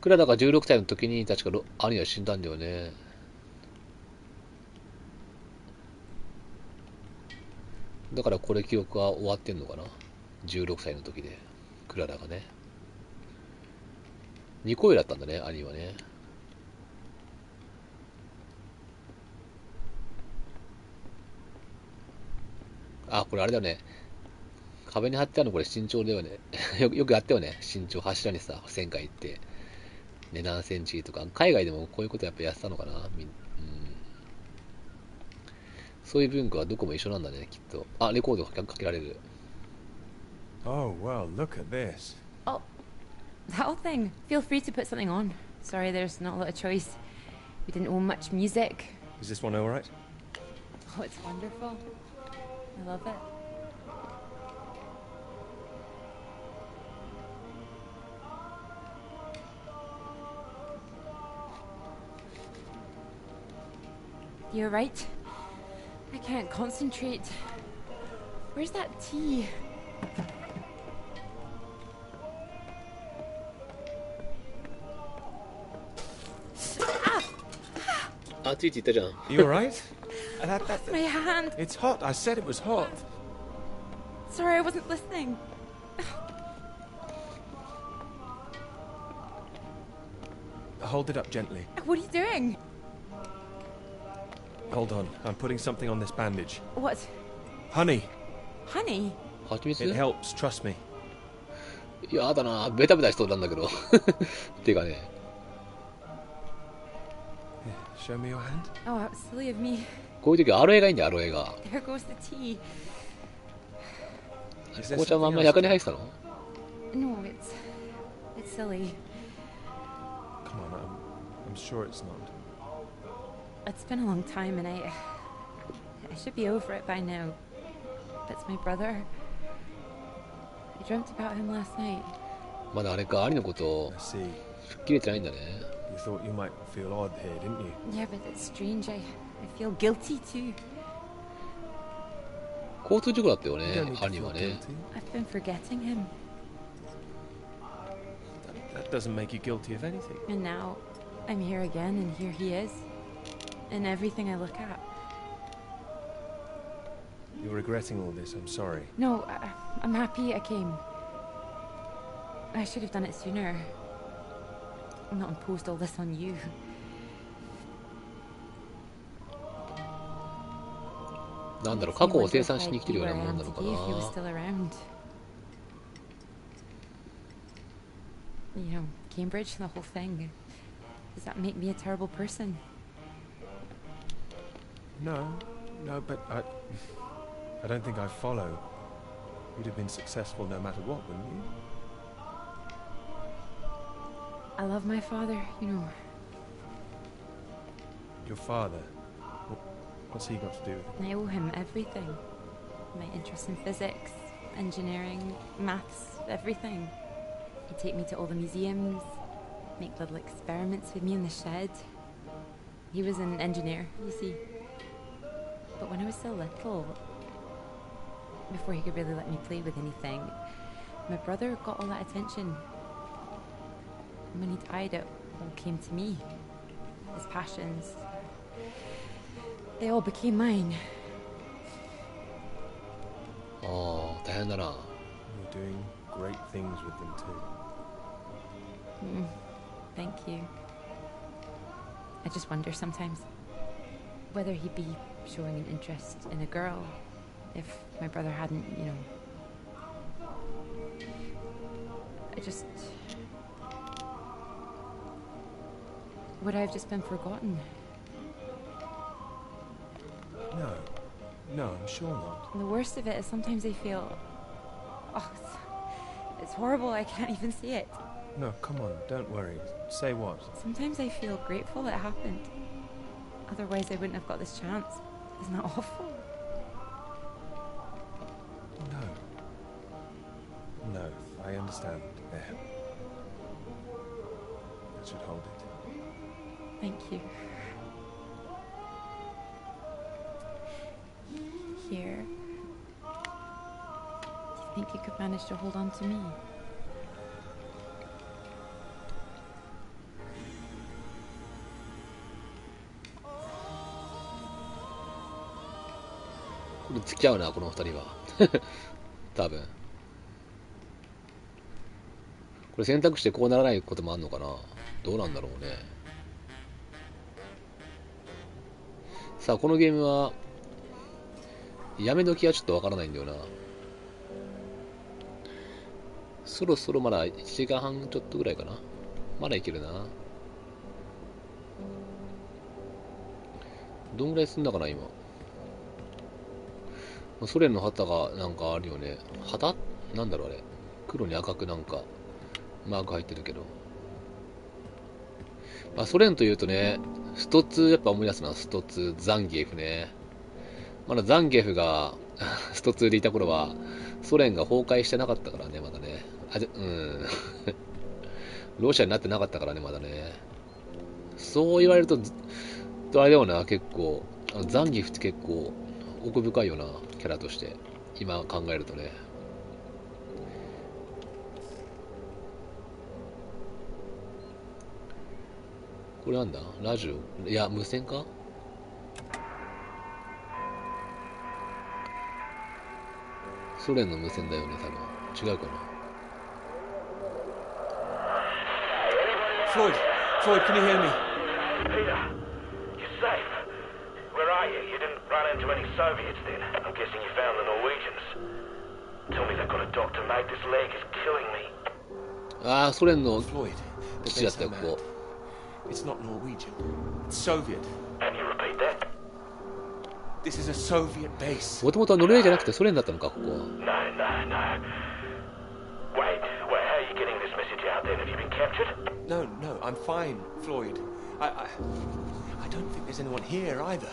クララが16歳の時に確か兄は死んだんだよね。だからこれ記憶は終わってんのかな。16歳の時で。クララがね。2個上だったんだね、兄はね。あ、これあれだよね。壁に貼ってあるのこれ身長だよね。よくやったよね。身長柱にさ、1000回行って。ね、何センチとか。海外でもこういうことやっぱやってたのかな。そういう文化はどこも一緒なんだね、きっと。あ、レコードかけられる。Oh, well, look at this. Oh, that old thing. Feel free to put something on. Sorry, there's not a lot of choice. We didn't own much music. Is this one all right? Oh, it's wonderful. I love it. You're right. I can't concentrate. Where's that tea? Ah, tea, tea, tea. You all right? My hand. It's hot. I said it was hot. Sorry, I wasn't listening. Hold it up gently. What are you doing? Hold on. I'm putting something on this bandage. What? Honey. Honey? It helps, trust me. やだな、ベタベタしそうなんだけど。てかね。Show me your hand. Oh, that was silly of me. こういう時アロエがいいんだよ、アロエが。There goes the tea. 紅茶もあんま100年入ってたの？ No, it's silly. Come on, I'm sure it's not. It's been a long time and I should be over it by now. But it's my brother. I dreamt about him last night. まだあれか、兄のこと吹っ切れてないんだね。You thought you might feel odd here, didn't you? Yeah, but it's strange. I feel guilty too. 交通事故だったよね、兄はね。I've been forgetting him. That doesn't make you guilty of anything. And now I'm here again and here he is. In everything I look at. You're regretting all this, I'm sorry. No, I'm happy I came. I should have done it sooner. Not imposed all this on you. What do you think? 過去を清算しに来てるようなものなのかな。 You know, Cambridge, the whole thing. Does that make me a terrible person? No, but I don't think I follow. You'd have been successful no matter what, wouldn't you? I love my father, you know. Your father? What's he got to do with it? I owe him everything. My interest in physics, engineering, maths, everything. He'd take me to all the museums, make little experiments with me in the shed. He was an engineer, you see. But when I was so little, before he could really let me play with anything, my brother got all that attention. And when he died, it all came to me. His passions, they all became mine. ああ、大変だな。 You're doing great things with them too. Thank you. I just wonder sometimes whether he'd be showing an interest in a girl if my brother hadn't, you know. I just... Would I have just been forgotten? No, I'm sure not. And the worst of it is sometimes I feel... Oh, it's horrible, I can't even say it. No, come on, don't worry. Say what? Sometimes I feel grateful it happened. Otherwise I wouldn't have got this chance. Isn't that awful? No, I understand. There. That should hold it. Thank you. Here. Do you think you could manage to hold on to me?これ付き合うな、この二人は。多分。これ選択してこうならないこともあんのかな。どうなんだろうね。さあ、このゲームは、やめ時はちょっとわからないんだよな。そろそろまだ1時間半ちょっとぐらいかな。まだいけるな。どんぐらい進んだかな、今。ソ連の旗がなんかあるよね。旗なんだろうあれ。黒に赤くなんかマーク入ってるけど。まあ、ソ連というとね、ストツやっぱ思い出すな、ストツ、ザンギエフね。まだザンギエフがストツでいた頃は、ソ連が崩壊してなかったからね、まだね。ロシアになってなかったからね、まだね。そう言われると、あれだよな、結構。ザンギエフって結構奥深いよな、キャラとして。今考えるとね。これなんだラジオいや、無線かソ連の無線だよね、多分。違うかな。Floyd, can you hear me? Peter, you're safe. Where are you? You didn't run into any Soviets then. I'm guessing you found the Norwegians. Tell me they've got a doctor, mate. This leg is killing me. ああ、ソ連の Floyd, 基地だったよ、ここ。It's not Norwegian. It's Soviet. Can you repeat that? This is a Soviet base. もともとはノルウェーじゃなくてソ連だったのか、ここは。No. Wait, how are you getting this message out then? Have you been captured? No, I'm fine, Floyd. I don't think there's anyone here either.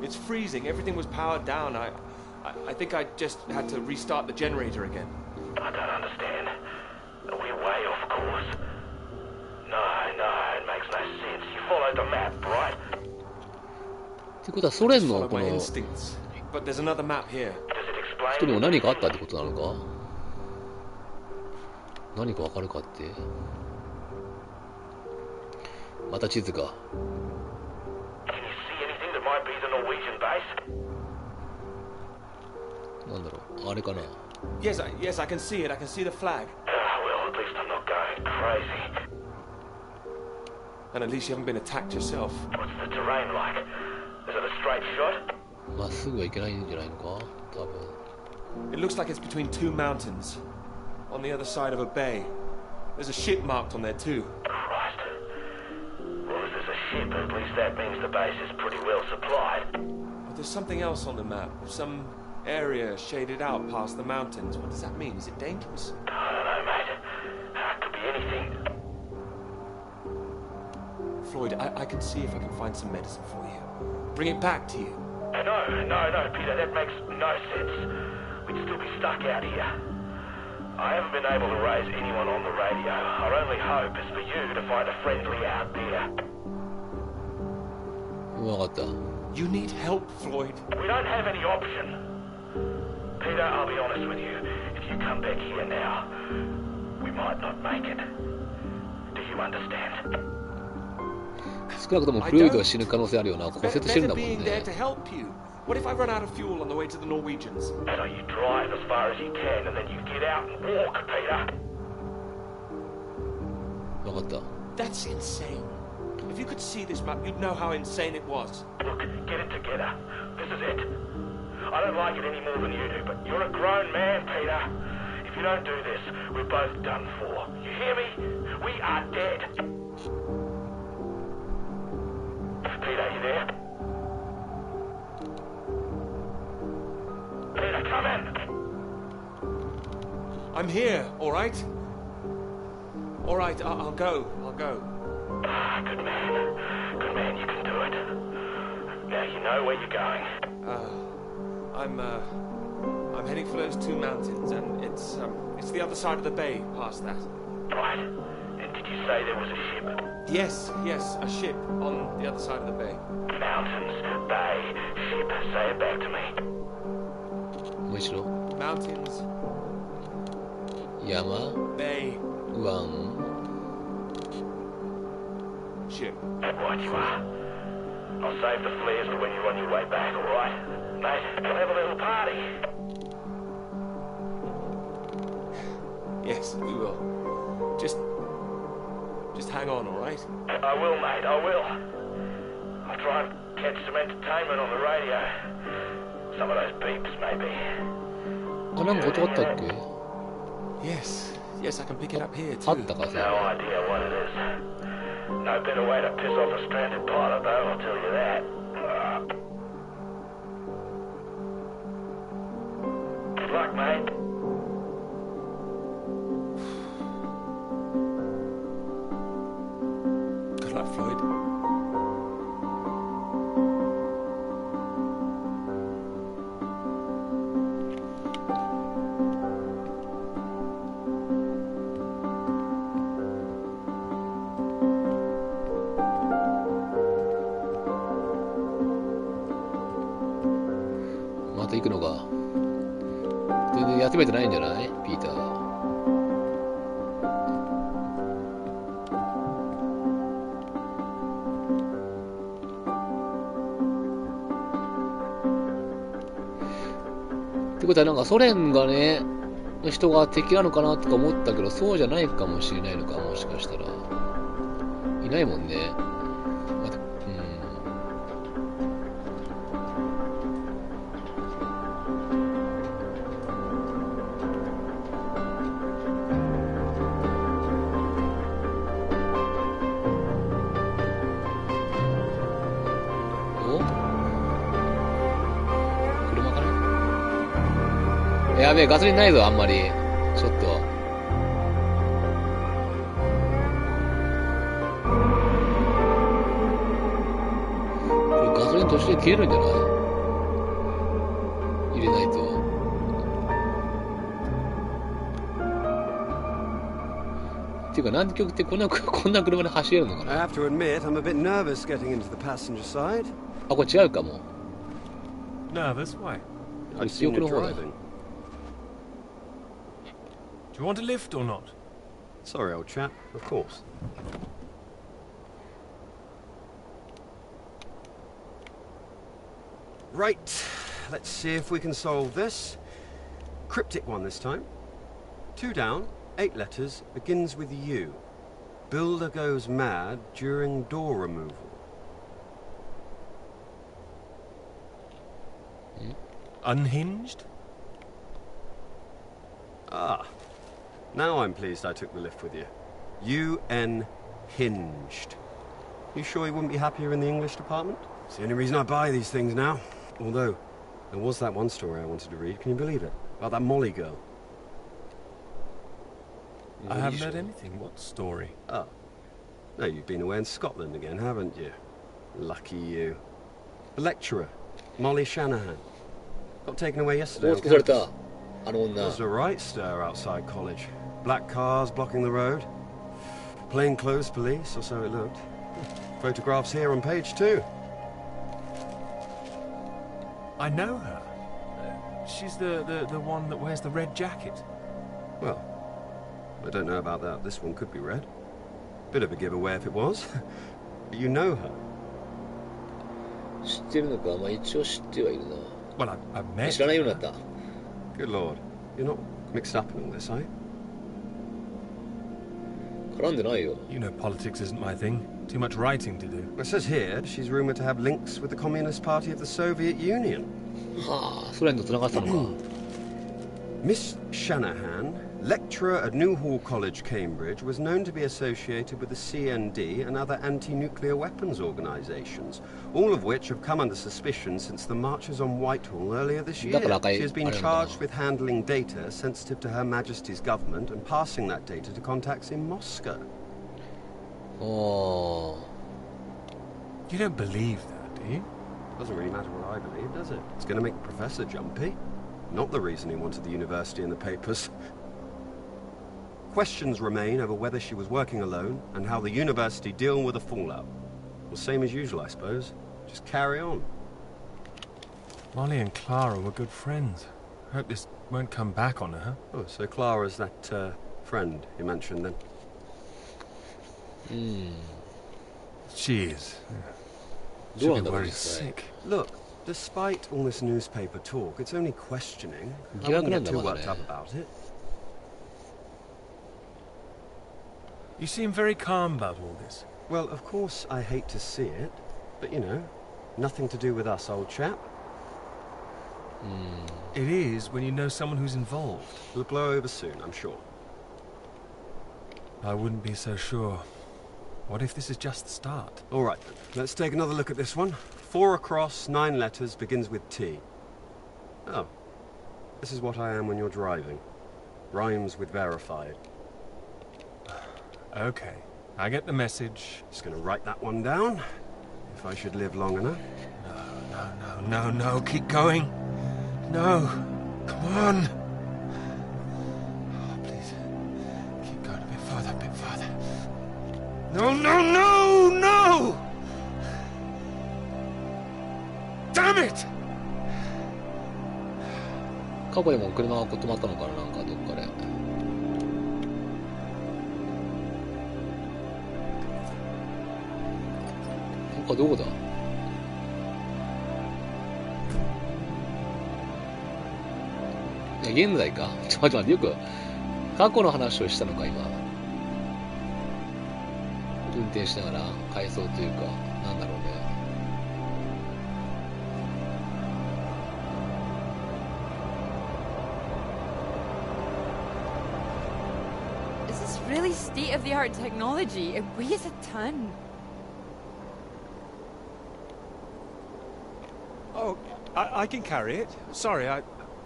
It's freezing. Everything was powered down. I think I just had to restart the generator again. I don't understand. We're way off course. No, it makes no sense. You followed the map, right? ってことはソ連の Follow こ my の instincts. But there's another map here. Does it 人にも explain? 何かあったってことなのか何かわかるかってまた地図か Can you see anything that might be the Norwegian base? なんだろうあれかな Yes, I can see it. I can see the flag. Well, at least I'm not going crazy. And at least you haven't been attacked yourself. What's the terrain like? Is it a straight shot? まっすぐはいけないんじゃないのか多分 It looks like it's between two mountains. On the other side of a bay. There's a ship marked on there too. Christ. Well, if there's a ship, at least that means the base is pretty well supplied. But there's something else on the map. Some area shaded out past the mountains. What does that mean? Is it dangerous? I don't know, mate. It could be anything. Floyd, I can see if I can find some medicine for you. Bring it back to you. No, Peter, that makes no sense. We'd still be stuck out here. I haven't been able to raise anyone on the radio. Our only hope is for you to find a friendly out there. 分かった You need help, Floyd. We don't have any option. Peter, I'll be honest with you. If you come back here now, we might not make it. Do you understand. 少なくともフロイドは死ぬ可能性あるよな。骨折してるんだもん being there ね。 to help you. What if I run out of fuel on the way to the Norwegians? So you drive as far as you can and then you get out and walk, Peter. 分かった。 That's insane. If you could see this map, you'd know how insane it was. Look, get it together. This is it. I don't like it any more than you do, but you're a grown man, Peter. If you don't do this, we're both done for. You hear me? We are dead. Peter, you there? Peter, come in. I'm here, all right? All right, I'll go. I'll go. Good man. Good man, you can do it. Now you know where you're going. I'm heading for those two mountains, and it's the other side of the bay, past that. Right. And did you say there was a ship? Yes, a ship on the other side of the bay. Mountains, bay, ship. Say it back to me. もう一度。 Mountains, 山、 bay, 湾、 ship. Right you are. I'll save the flares for when you're on your way back, all right? Mate, we'll have a little party. Yes, we will. Just hang on, all right? I will, mate, I will. I'll try and catch some entertainment on the radio. Some of those beeps, maybe. あ、なんか音あったっけ？ Yes, I can pick it up here あ too. ったか、それ。 No idea what it is. No better way to piss off a stranded pilot, though, I'll tell you that. Good luck, mate. Good luck, Floyd. .また行くのか。全然休めてないんじゃないピーター。ってことはなんかソ連がね、の人が敵なのかなとか思ったけど、そうじゃないかもしれないのか、もしかしたら。いないもんね。また、車かな。やべえ、ガソリンないぞ、あんまり。ちょっと。これガソリン途中で切れるんじゃない？入れないと。っていうか、南極ってこんな車で走れるのか I な。 have to admit, I'm a bit nervous getting into the passenger side. あ、これ違うかも。 Nervous? Why? I've seen you You're gonna driving. Do you want a lift or not? Sorry, old chap. Of course. Right. Let's see if we can solve this. Cryptic one this time. 2 down, 8 letters, begins with U. Builder goes mad during door removal. Unhinged? Ah. Now I'm pleased I took the lift with you. UN hinged. You sure you wouldn't be happier in the English department? It's the only reason I buy these things now. Although, there was that one story I wanted to read. Can you believe it? About that Molly girl. I haven't heard anything. What story? Oh. No, you've been away in Scotland again, haven't you? Lucky you. The lecturer, Molly Shanahan. Got taken away yesterday. もう on つけされ campus. た。あの女。 There's a right stir outside college. Black cars blocking the road. Plainclothes police, or so it looked. Photographs here on page 2. I know her. She's the one that wears the red jacket. Well, I don't know about that. This one could be red. Bit of a giveaway if it was. But you know her. 知ってるのか、まあ一応知ってはいるな。 Well, I've met 知らないようになった。 Good lord. You're not mixed up in all this, are you? 絡んでないよ。 You know politics isn't my thing. Too much writing to do. It says here she's rumoured to have links with the Communist Party of the Soviet Union. はあ、ソ連と繋がってたのか。Miss Shanahan, lecturer at Newhall College, Cambridge, was known to be associated with the CND and other anti-nuclear weapons organisations, all of which have come under suspicion since the marches on Whitehall earlier this year. She has been charged with handling data sensitive to Her Majesty's government and passing that data to contacts in Moscow. Oh. You don't believe that, do you? Doesn't really matter what I believe, does it? It's going to make the Professor jumpy. Not the reason he wanted the university in the papers. Questions remain over whether she was working alone and how the university deal with the fallout. Well, same as usual, I suppose. Just carry on. Molly and Clara were good friends. I hope this won't come back on her. Oh, so Clara's that, friend you mentioned then? She is. Should Should be worried sick. Look, despite all this newspaper talk, it's only questioning. I wouldn't get too worked up about it. You seem very calm about all this. Well, of course I hate to see it, but you know, nothing to do with us, old chap. It is when you know someone who's involved. It'll blow over soon, I'm sure. I wouldn't be so sure. What if this is just the start? All right, then. Let's take another look at this one. 4 across, 9 letters, begins with T. Oh. This is what I am when you're driving. Rhymes with verified. Okay, I get the message. Just gonna write that one down, if I should live long enough. No, keep going. No, come on. Oh, please, keep going a bit further. No! Damn it! 過去でも車が止まったのかな、なんかどっかで。他どこだ？現在か。ちょっと待って、よく過去の話をしたのか、今。運転しながら回送というか、なんだろうね。This is really state-of-the-art technology. It weighs a ton. Oh, I can carry it. Sorry, I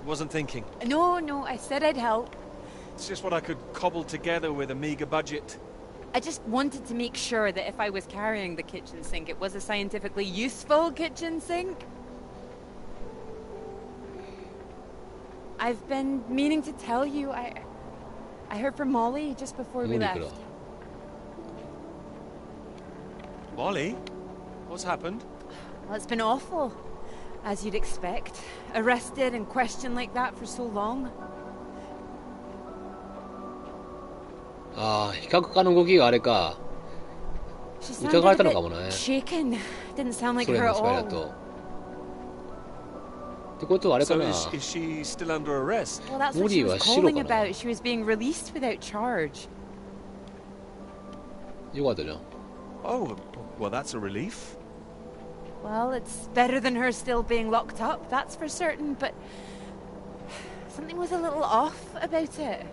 wasn't thinking. No, I said I'd help. It's just what I could cobble together with a meager budget. I just wanted to make sure that if I was carrying the kitchen sink, it was a scientifically useful kitchen sink. I've been meaning to tell you, I heard from Molly just before we left. Molly? What's happened? Well, it's been awful, as you'd expect. Arrested and questioned like that for so long. ああ、比較家の動きがあれか。疑われたのかもね。Shaken. Didn't sound like ソ連 her の at スパイだ all. と。ってことはあれか So な。 is she still under arrest? Well, that's what she was calling about. She was being released without charge. よかったじゃん。 Oh, well, that's a relief. Well, it's better than her still being locked up, that's for certain, but something was a little off about it.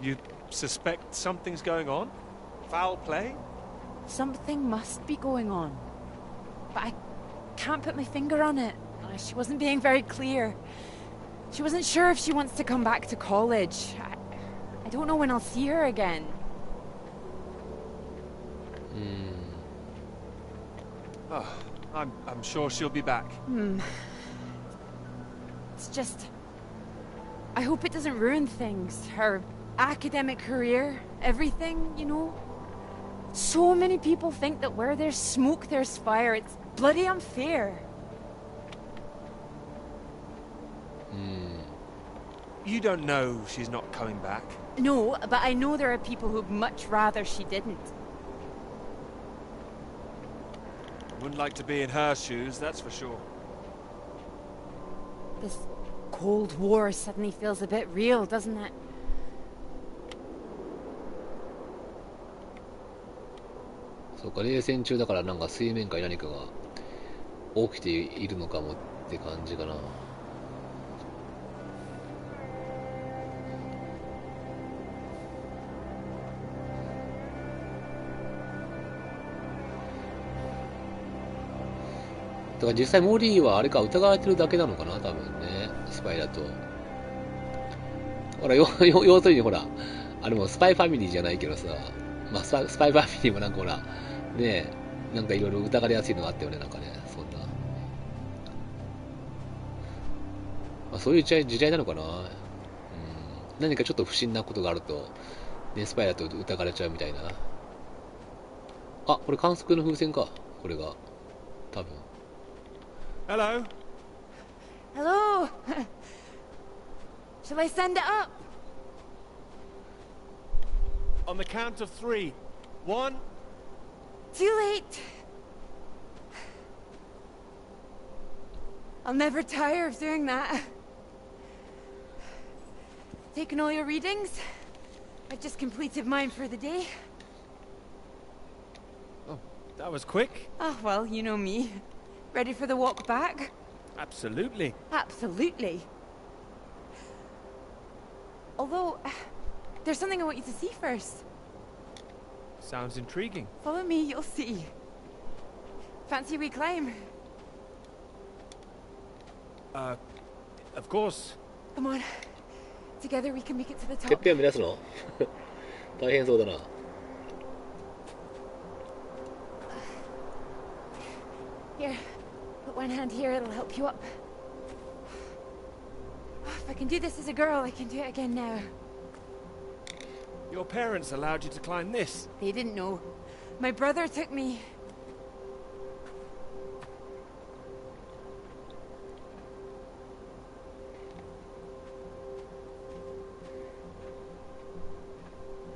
You suspect something's going on? Foul play? Something must be going on. But I can't put my finger on it. She wasn't being very clear. She wasn't sure if she wants to come back to college. I don't know when I'll see her again. Oh, I'm sure she'll be back. It's just... I hope it doesn't ruin things. Her academic career, everything, you know? So many people think that where there's smoke, there's fire. It's bloody unfair. You don't know she's not coming back. No, but I know there are people who'd much rather she didn't. Wouldn't like to be in her shoes, that's for sure. This Cold War suddenly feels a bit real, doesn't it? そうか、冷戦中だからなんか水面下に何かが起きているのかもって感じかな。だから実際モリーはあれか疑われてるだけなのかな、多分ね、スパイだと。ほら、要するにほら、あれもスパイファミリーじゃないけどさ、まあスパイファミリーもなんかほら、ねえ、なんかいろいろ疑われやすいのがあったよね、なんかね、そんな。まあ、そういう時代なのかな。何かちょっと不審なことがあると、ね、スパイだと疑われちゃうみたいな。あ、これ観測の風船か、これが。多分。Hello? Hello! Shall I send it up? On the count of 3. 1. Too late! I'll never tire of doing that. Taken all your readings? I've just completed mine for the day. Oh, that was quick. Oh, well, you know me. Ready for the walk back? Absolutely. Absolutely. Although, there's something I want you to see first. Sounds intriguing. Follow me, you'll see. Fancy we climb? Of course. Come on. Together we can make it to the てっ top. ぺんを目指すの大変そうだな。Here, put one hand here, it'll help you up. If I can do this as a girl, I can do it again now. Your parents allowed you to climb this. They didn't know. My brother took me.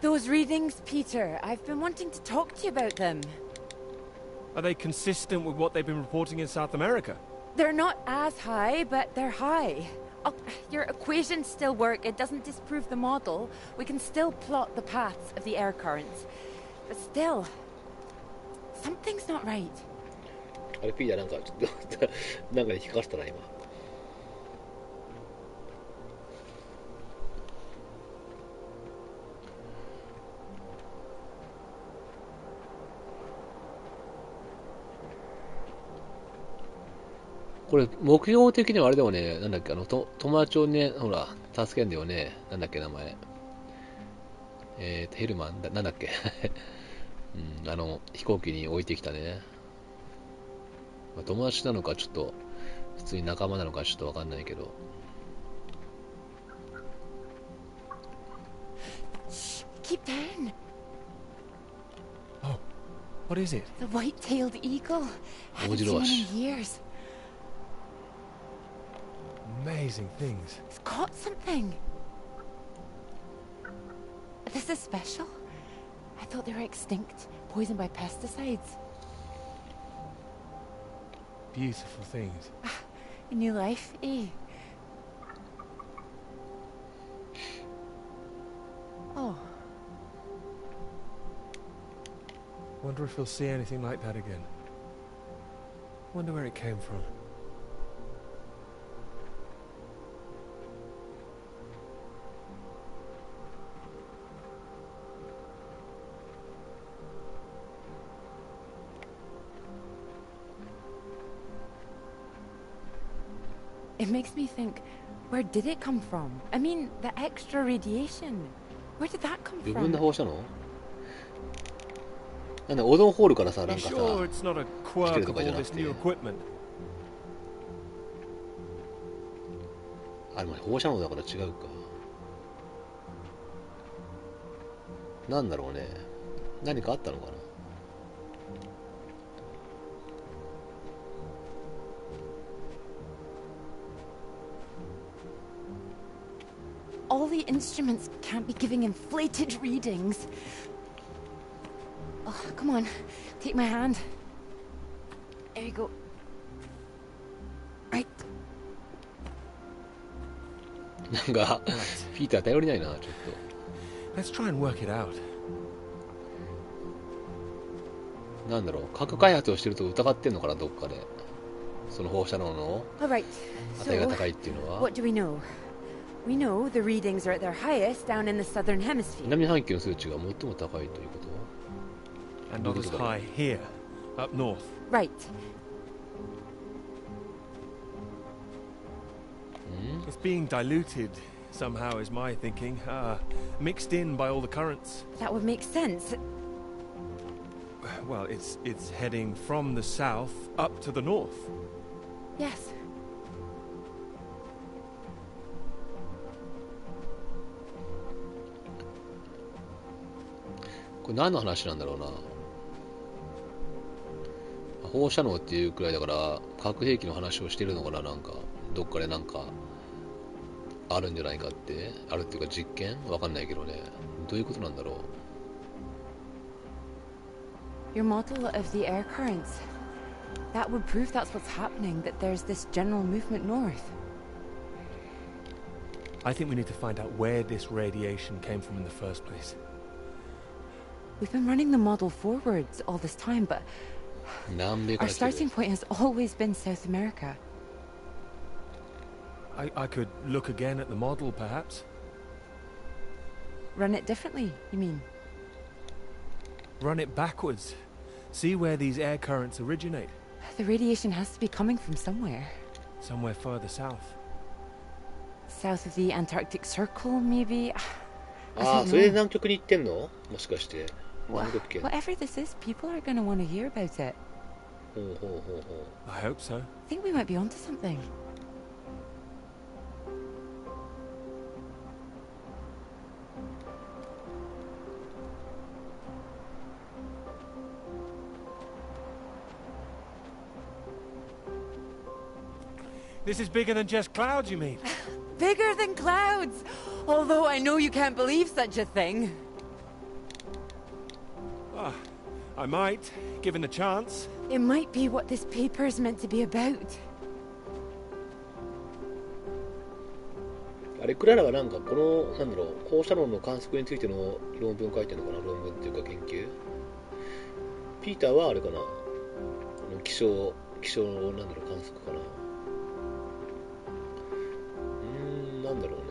Those readings, Peter, I've been wanting to talk to you about them. Are they consistent with what they've been reporting in South America? They're not as high, but they're high. Oh, your equations still work. It doesn't disprove the model. We can still plot the paths of the air currents. But still, something's not right. あれ、ピーターなんかちょっとなんかで引っかかったな、今。これ、目標的にはあれでもね、なんだっけ、友達をね、ほら、助けんだよね。なんだっけ、名前。ヘルマンなんだっけ。うん、飛行機に置いてきたね。まあ、友達なのか、ちょっと、普通に仲間なのか、ちょっとわかんないけど。Keep down. Oh, what is it? The white-tailed eagle. Haven't seen him in years. Amazing things. It's caught something. This is special. I thought they were extinct, poisoned by pesticides. Beautiful things. A new life, eh? Oh. Wonder if we'll see anything like that again. Wonder where it came from. It makes me think, where did it come from? I mean, the extra radiation. Where did that come 自 from? 分で放射能なんだ、オゾンホールからさ、なん You かさ、 sure it's not a quirk of all this new equipment? あれ、放射能だから違うか。なんだろうね。何かあったのかな。all the instruments can't be giving inflated readings. Oh, come on. Take my hand. There you go. Right. なんかピーター頼りないな、ちょっと。 Let's try and work it out. なんだろう、核開発をしてると疑ってんのかな、どっかで。その放射能の Alright. 値が高いっていうのは。 What do we know? We know the readings are at their highest down in the southern hemisphere. 南半球の数値が最も高いということ。 And not as high here, up north. Right. It's being diluted somehow, is my thinking. Mixed in by all the currents. That would make sense. Well, it's heading from the south up to the north. Yes. これ何の話なんだろうな。放射能っていうくらいだから核兵器の話をしてるのかな。なんかどっかでなんかあるんじゃないかって、あるっていうか実験わかんないけどね。どういうことなんだろう。 Your model of the air currents. That would prove that's what's happening, that there's this general movement north. I think we need to find out where this radiation came from in the first place. We've been running the model forwards all this time, but our starting point has always been South America. I could look again at the model, perhaps. Run it differently, you mean? Run it backwards. See where these air currents originate. The radiation has to be coming from somewhere. Somewhere further south. South of the Antarctic Circle, maybe? ああ、それで南極に行ってんの？もしかして。南極圏。 Whatever this is, people are going to want to hear about it. ほうほうほうほう。 I hope so. I think we might be onto something. This is bigger than just clouds, you mean? Bigger than clouds! Although I know you can't believe such a thing. I might, given a chance. It might be what this paper is meant to be about. あれクララはなんかこのなんだろう、放射能の観測についての論文書いてるのかな。論文っていうか研究。ピーターはあれかな、気象なんだろう、観測かな。なんだろうね。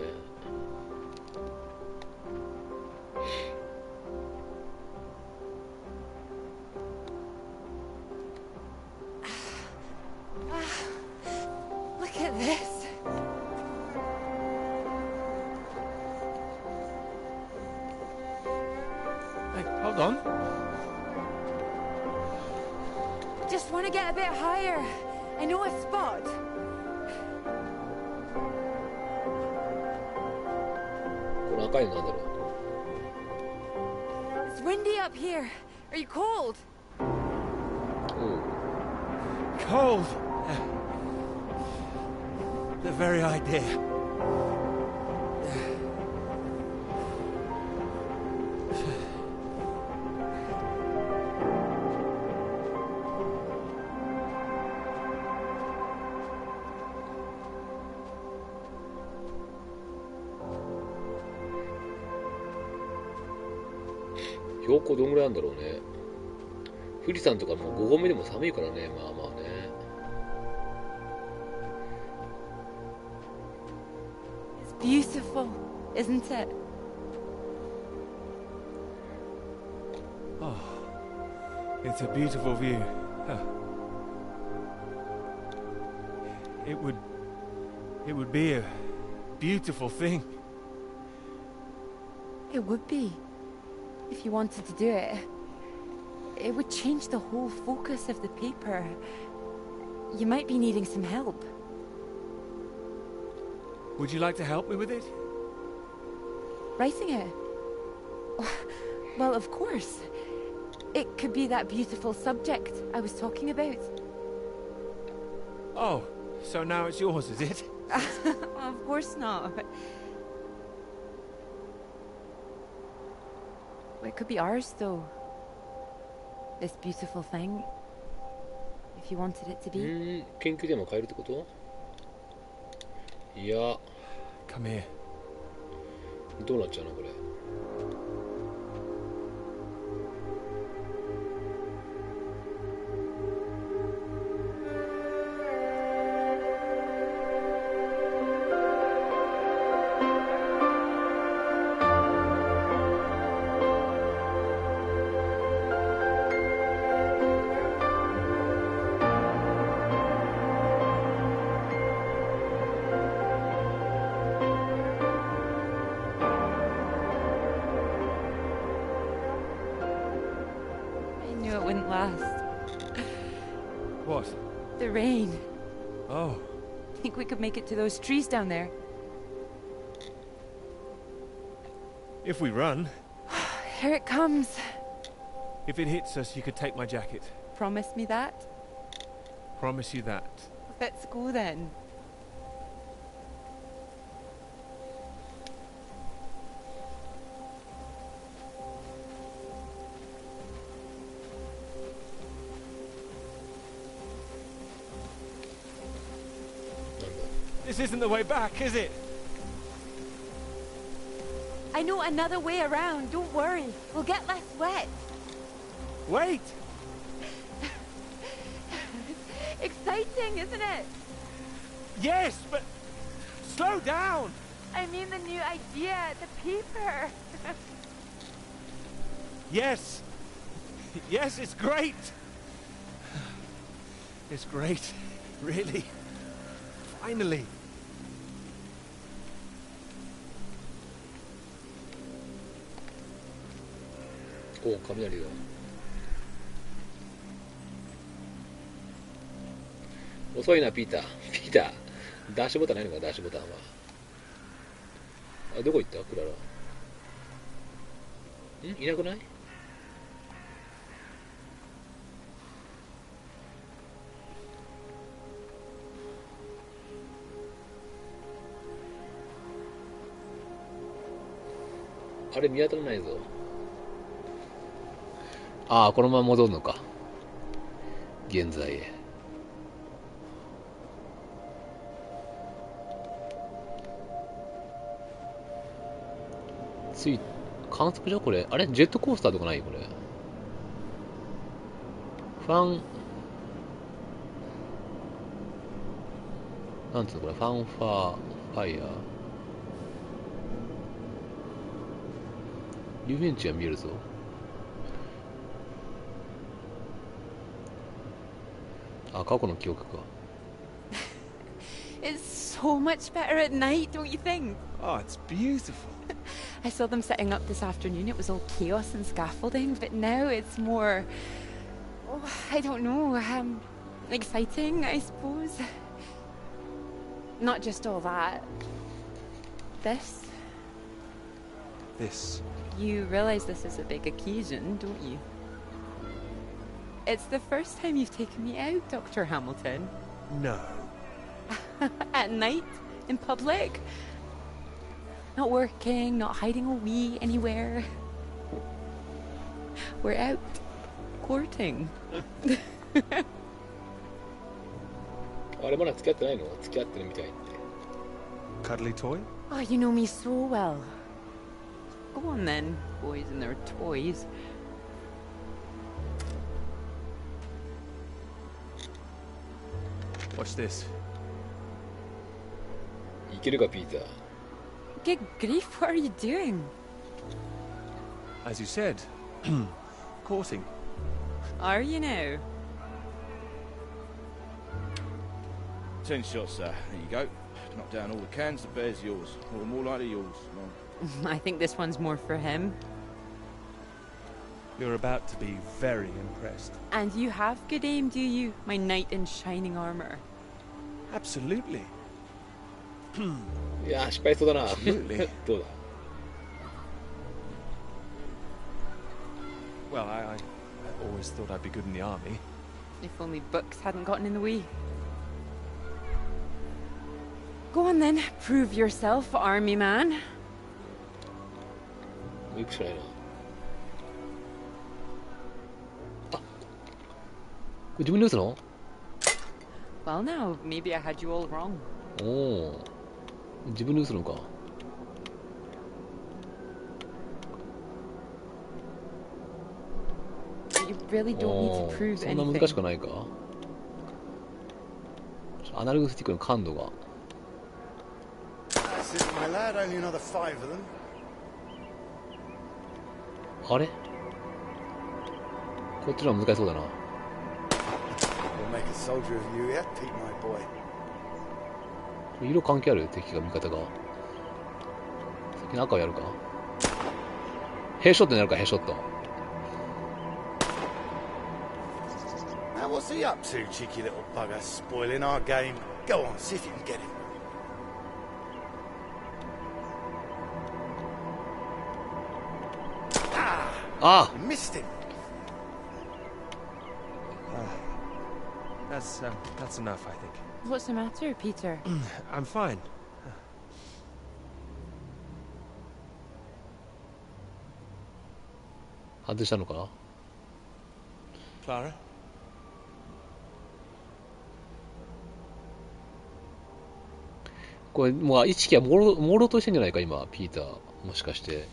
Look at this. Hey, hold on. Just want to get a bit higher. I know a spot. It's windy up here. Are you cold? Cold. The very idea.標高どんぐらいなんだろうね。富士山とかも5合目でも寒いからね、まあまあね。It's beautiful, isn't it? Oh, it's a beautiful view. It would be a beautiful thing. It would be. If you wanted to do it, it would change the whole focus of the paper. You might be needing some help. Would you like to help me with it? Writing it? Well, of course. It could be that beautiful subject I was talking about. Oh, so now it's yours, is it? Of course not. It could be ours, though. This beautiful thing. If you wanted it to be. 研究でも変えるってこと？いや。Come here. どうなっちゃうのこれ。What? The rain. Oh. Think we could make it to those trees down there? If we run. Here it comes. If it hits us, you could take my jacket. Promise me that? Promise you that. Let's go then. This isn't the way back, is it? I know another way around. Don't worry. We'll get less wet. Wait! Exciting, isn't it? Yes, but slow down! I mean the new idea, the paper. Yes! Yes, it's great! It's great, really. Finally. Oh, 雷だ。遅いな、ピーター。ピーター。ダッシュボタンないのか、ダッシュボタンは。あ、どこ行ったクララ。いなくない？あれ見当たらないぞ。ああ、このまま戻るのか。現在へ。観測所これ。あれジェットコースターとかないこれ。なんつうのこれ。ファンファイヤー。遊園地が見えるぞ。あ、過去の記憶か。It's so much better at night, don't you think? Oh, it's beautiful. I saw them setting up this afternoon. It was all chaos and scaffolding, but now it's more, oh, I don't know, exciting, I suppose. Not just all that. This. You realize this is a big occasion, don't you? It's the first time you've taken me out, Dr. Hamilton. No. At night? In public? Not working, not hiding a wee anywhere. We're out courting. あれまだ付き合ってないの？付き合ってるみたいって。Cuddly toy? Oh, you know me so well. Go on then, boys and their toys. Watch this. いけるか、ピーター。Good grief, what are you doing? As you said, courting. Are you now? 10 shots, sir. There you go. Knock down all the cans, the bear's yours. Or more likely yours. I think this one's more for him. You're about to be very impressed. And you have good aim, do you? My knight in shining armor. Absolutely. いやー、失敗そうだな。Absolutely. どうだ Well, I always thought I'd be good in the army. If only books hadn't gotten in the way. Go on then, prove yourself, army man. 行くしかないな。自分で打つの？ Well, now, maybe I had you all wrong. おお、自分で打つのか。You really don't need to prove そんな anything. 難しくないか？アナログスティックの感度が。That's it, my lad. Only another 5 of them. あれ？こっちの方が難しそうだな。We'll make a soldier of you yet, Pete, my boy. 色関係ある？敵が味方が。先に赤をやるか。ヘイショットになるか、ヘイショット。Now, what's he up to, cheeky little bugger? Spoiling our game. Go on, see if you can get him. Ah! You missed him. That's enough, I think. What's the matter, Peter? I'm fine. 外したのか？ Clara? これ、もう意識は朦朧としてんじゃないか、今、ピーター。もしかして。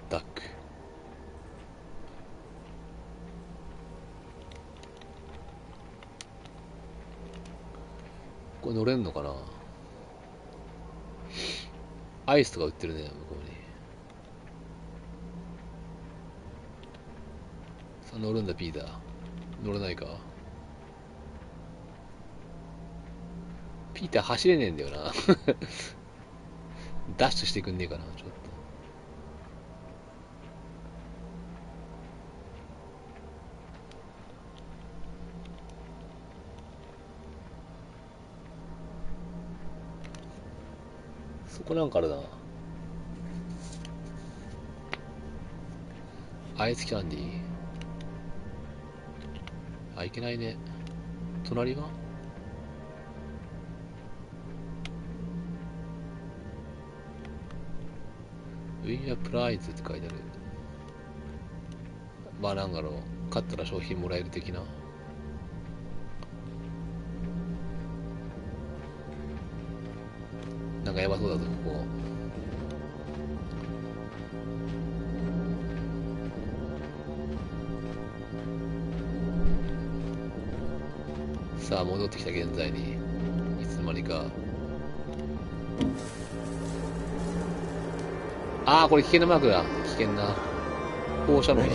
ダック。これ乗れんのかな？アイスとか売ってるね、向こうに。さあ乗るんだ、ピーター。乗れないか？ピーター走れねえんだよな。ダッシュしてくんねえかな、ちょっと。そこなんかあるな。アイスキャンディー。あ、いけないね。隣はウィンアプライズって書いてある。まあなんだろう。勝ったら商品もらえる的な。なんかやばそうだぞ、ここ。さあ、戻ってきた現在に。いつの間にか。ああ、これ危険なマークだ。危険な。放射能だ。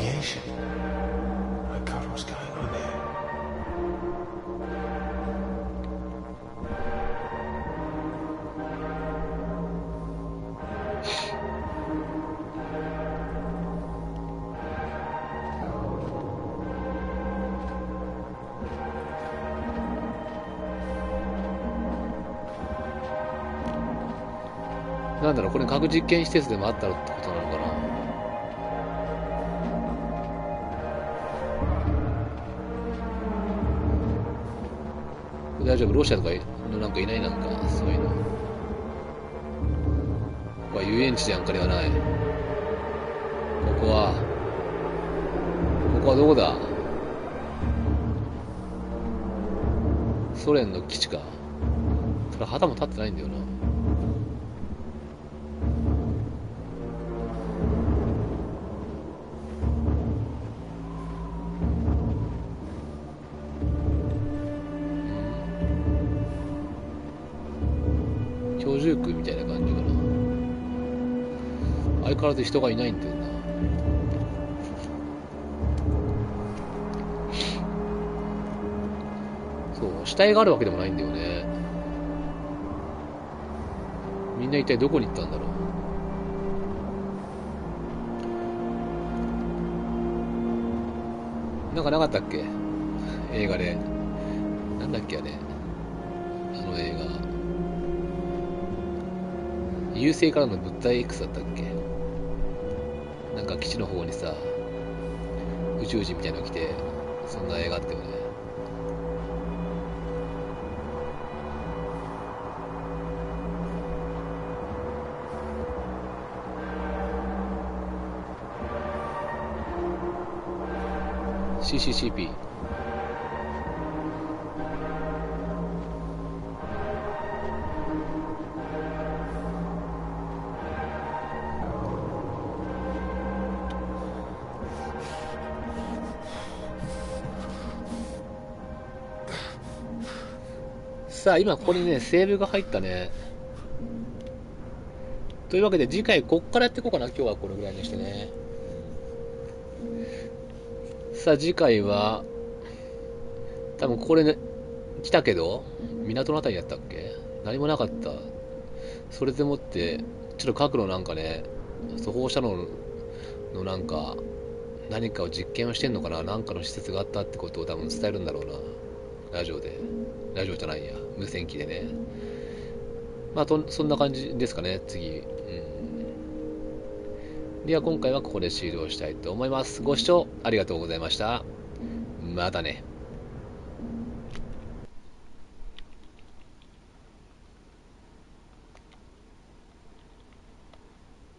なんだろう、これ核実験施設でもあったってことなのかな。大丈夫？ロシアとかのなんかいない？なんかそういうの。ここは遊園地じゃんかではない。ここはどこだ？ソ連の基地か。それ旗も立ってないんだよな。居住区みたいな感じかな。相変わらず人がいないんだよな。そう、死体があるわけでもないんだよね。みんな一体どこに行ったんだろう。なんかなかったっけ？映画で。なんだっけあれ。あの映画。優勢からの物体 X だったっけ？なんか基地の方にさ、宇宙人みたいなの来て、そんな映画あったよね。CCCP。さあ、今ここにね、セーブが入ったね。というわけで次回こっからやっていこうかな。今日はこれぐらいにしてね。さあ次回は、多分これね、来たけど、港のあたりやったっけ？何もなかった。それでもって、ちょっと核のなんかね、放射能のなんか、何かを実験をしてんのかな、なんかの施設があったってことを多分伝えるんだろうな。ラジオで。ラジオじゃないや。無線機でね。まあ、そんな感じですかね、次。では今回はここで終了したいと思います。ご視聴ありがとうございました。またね。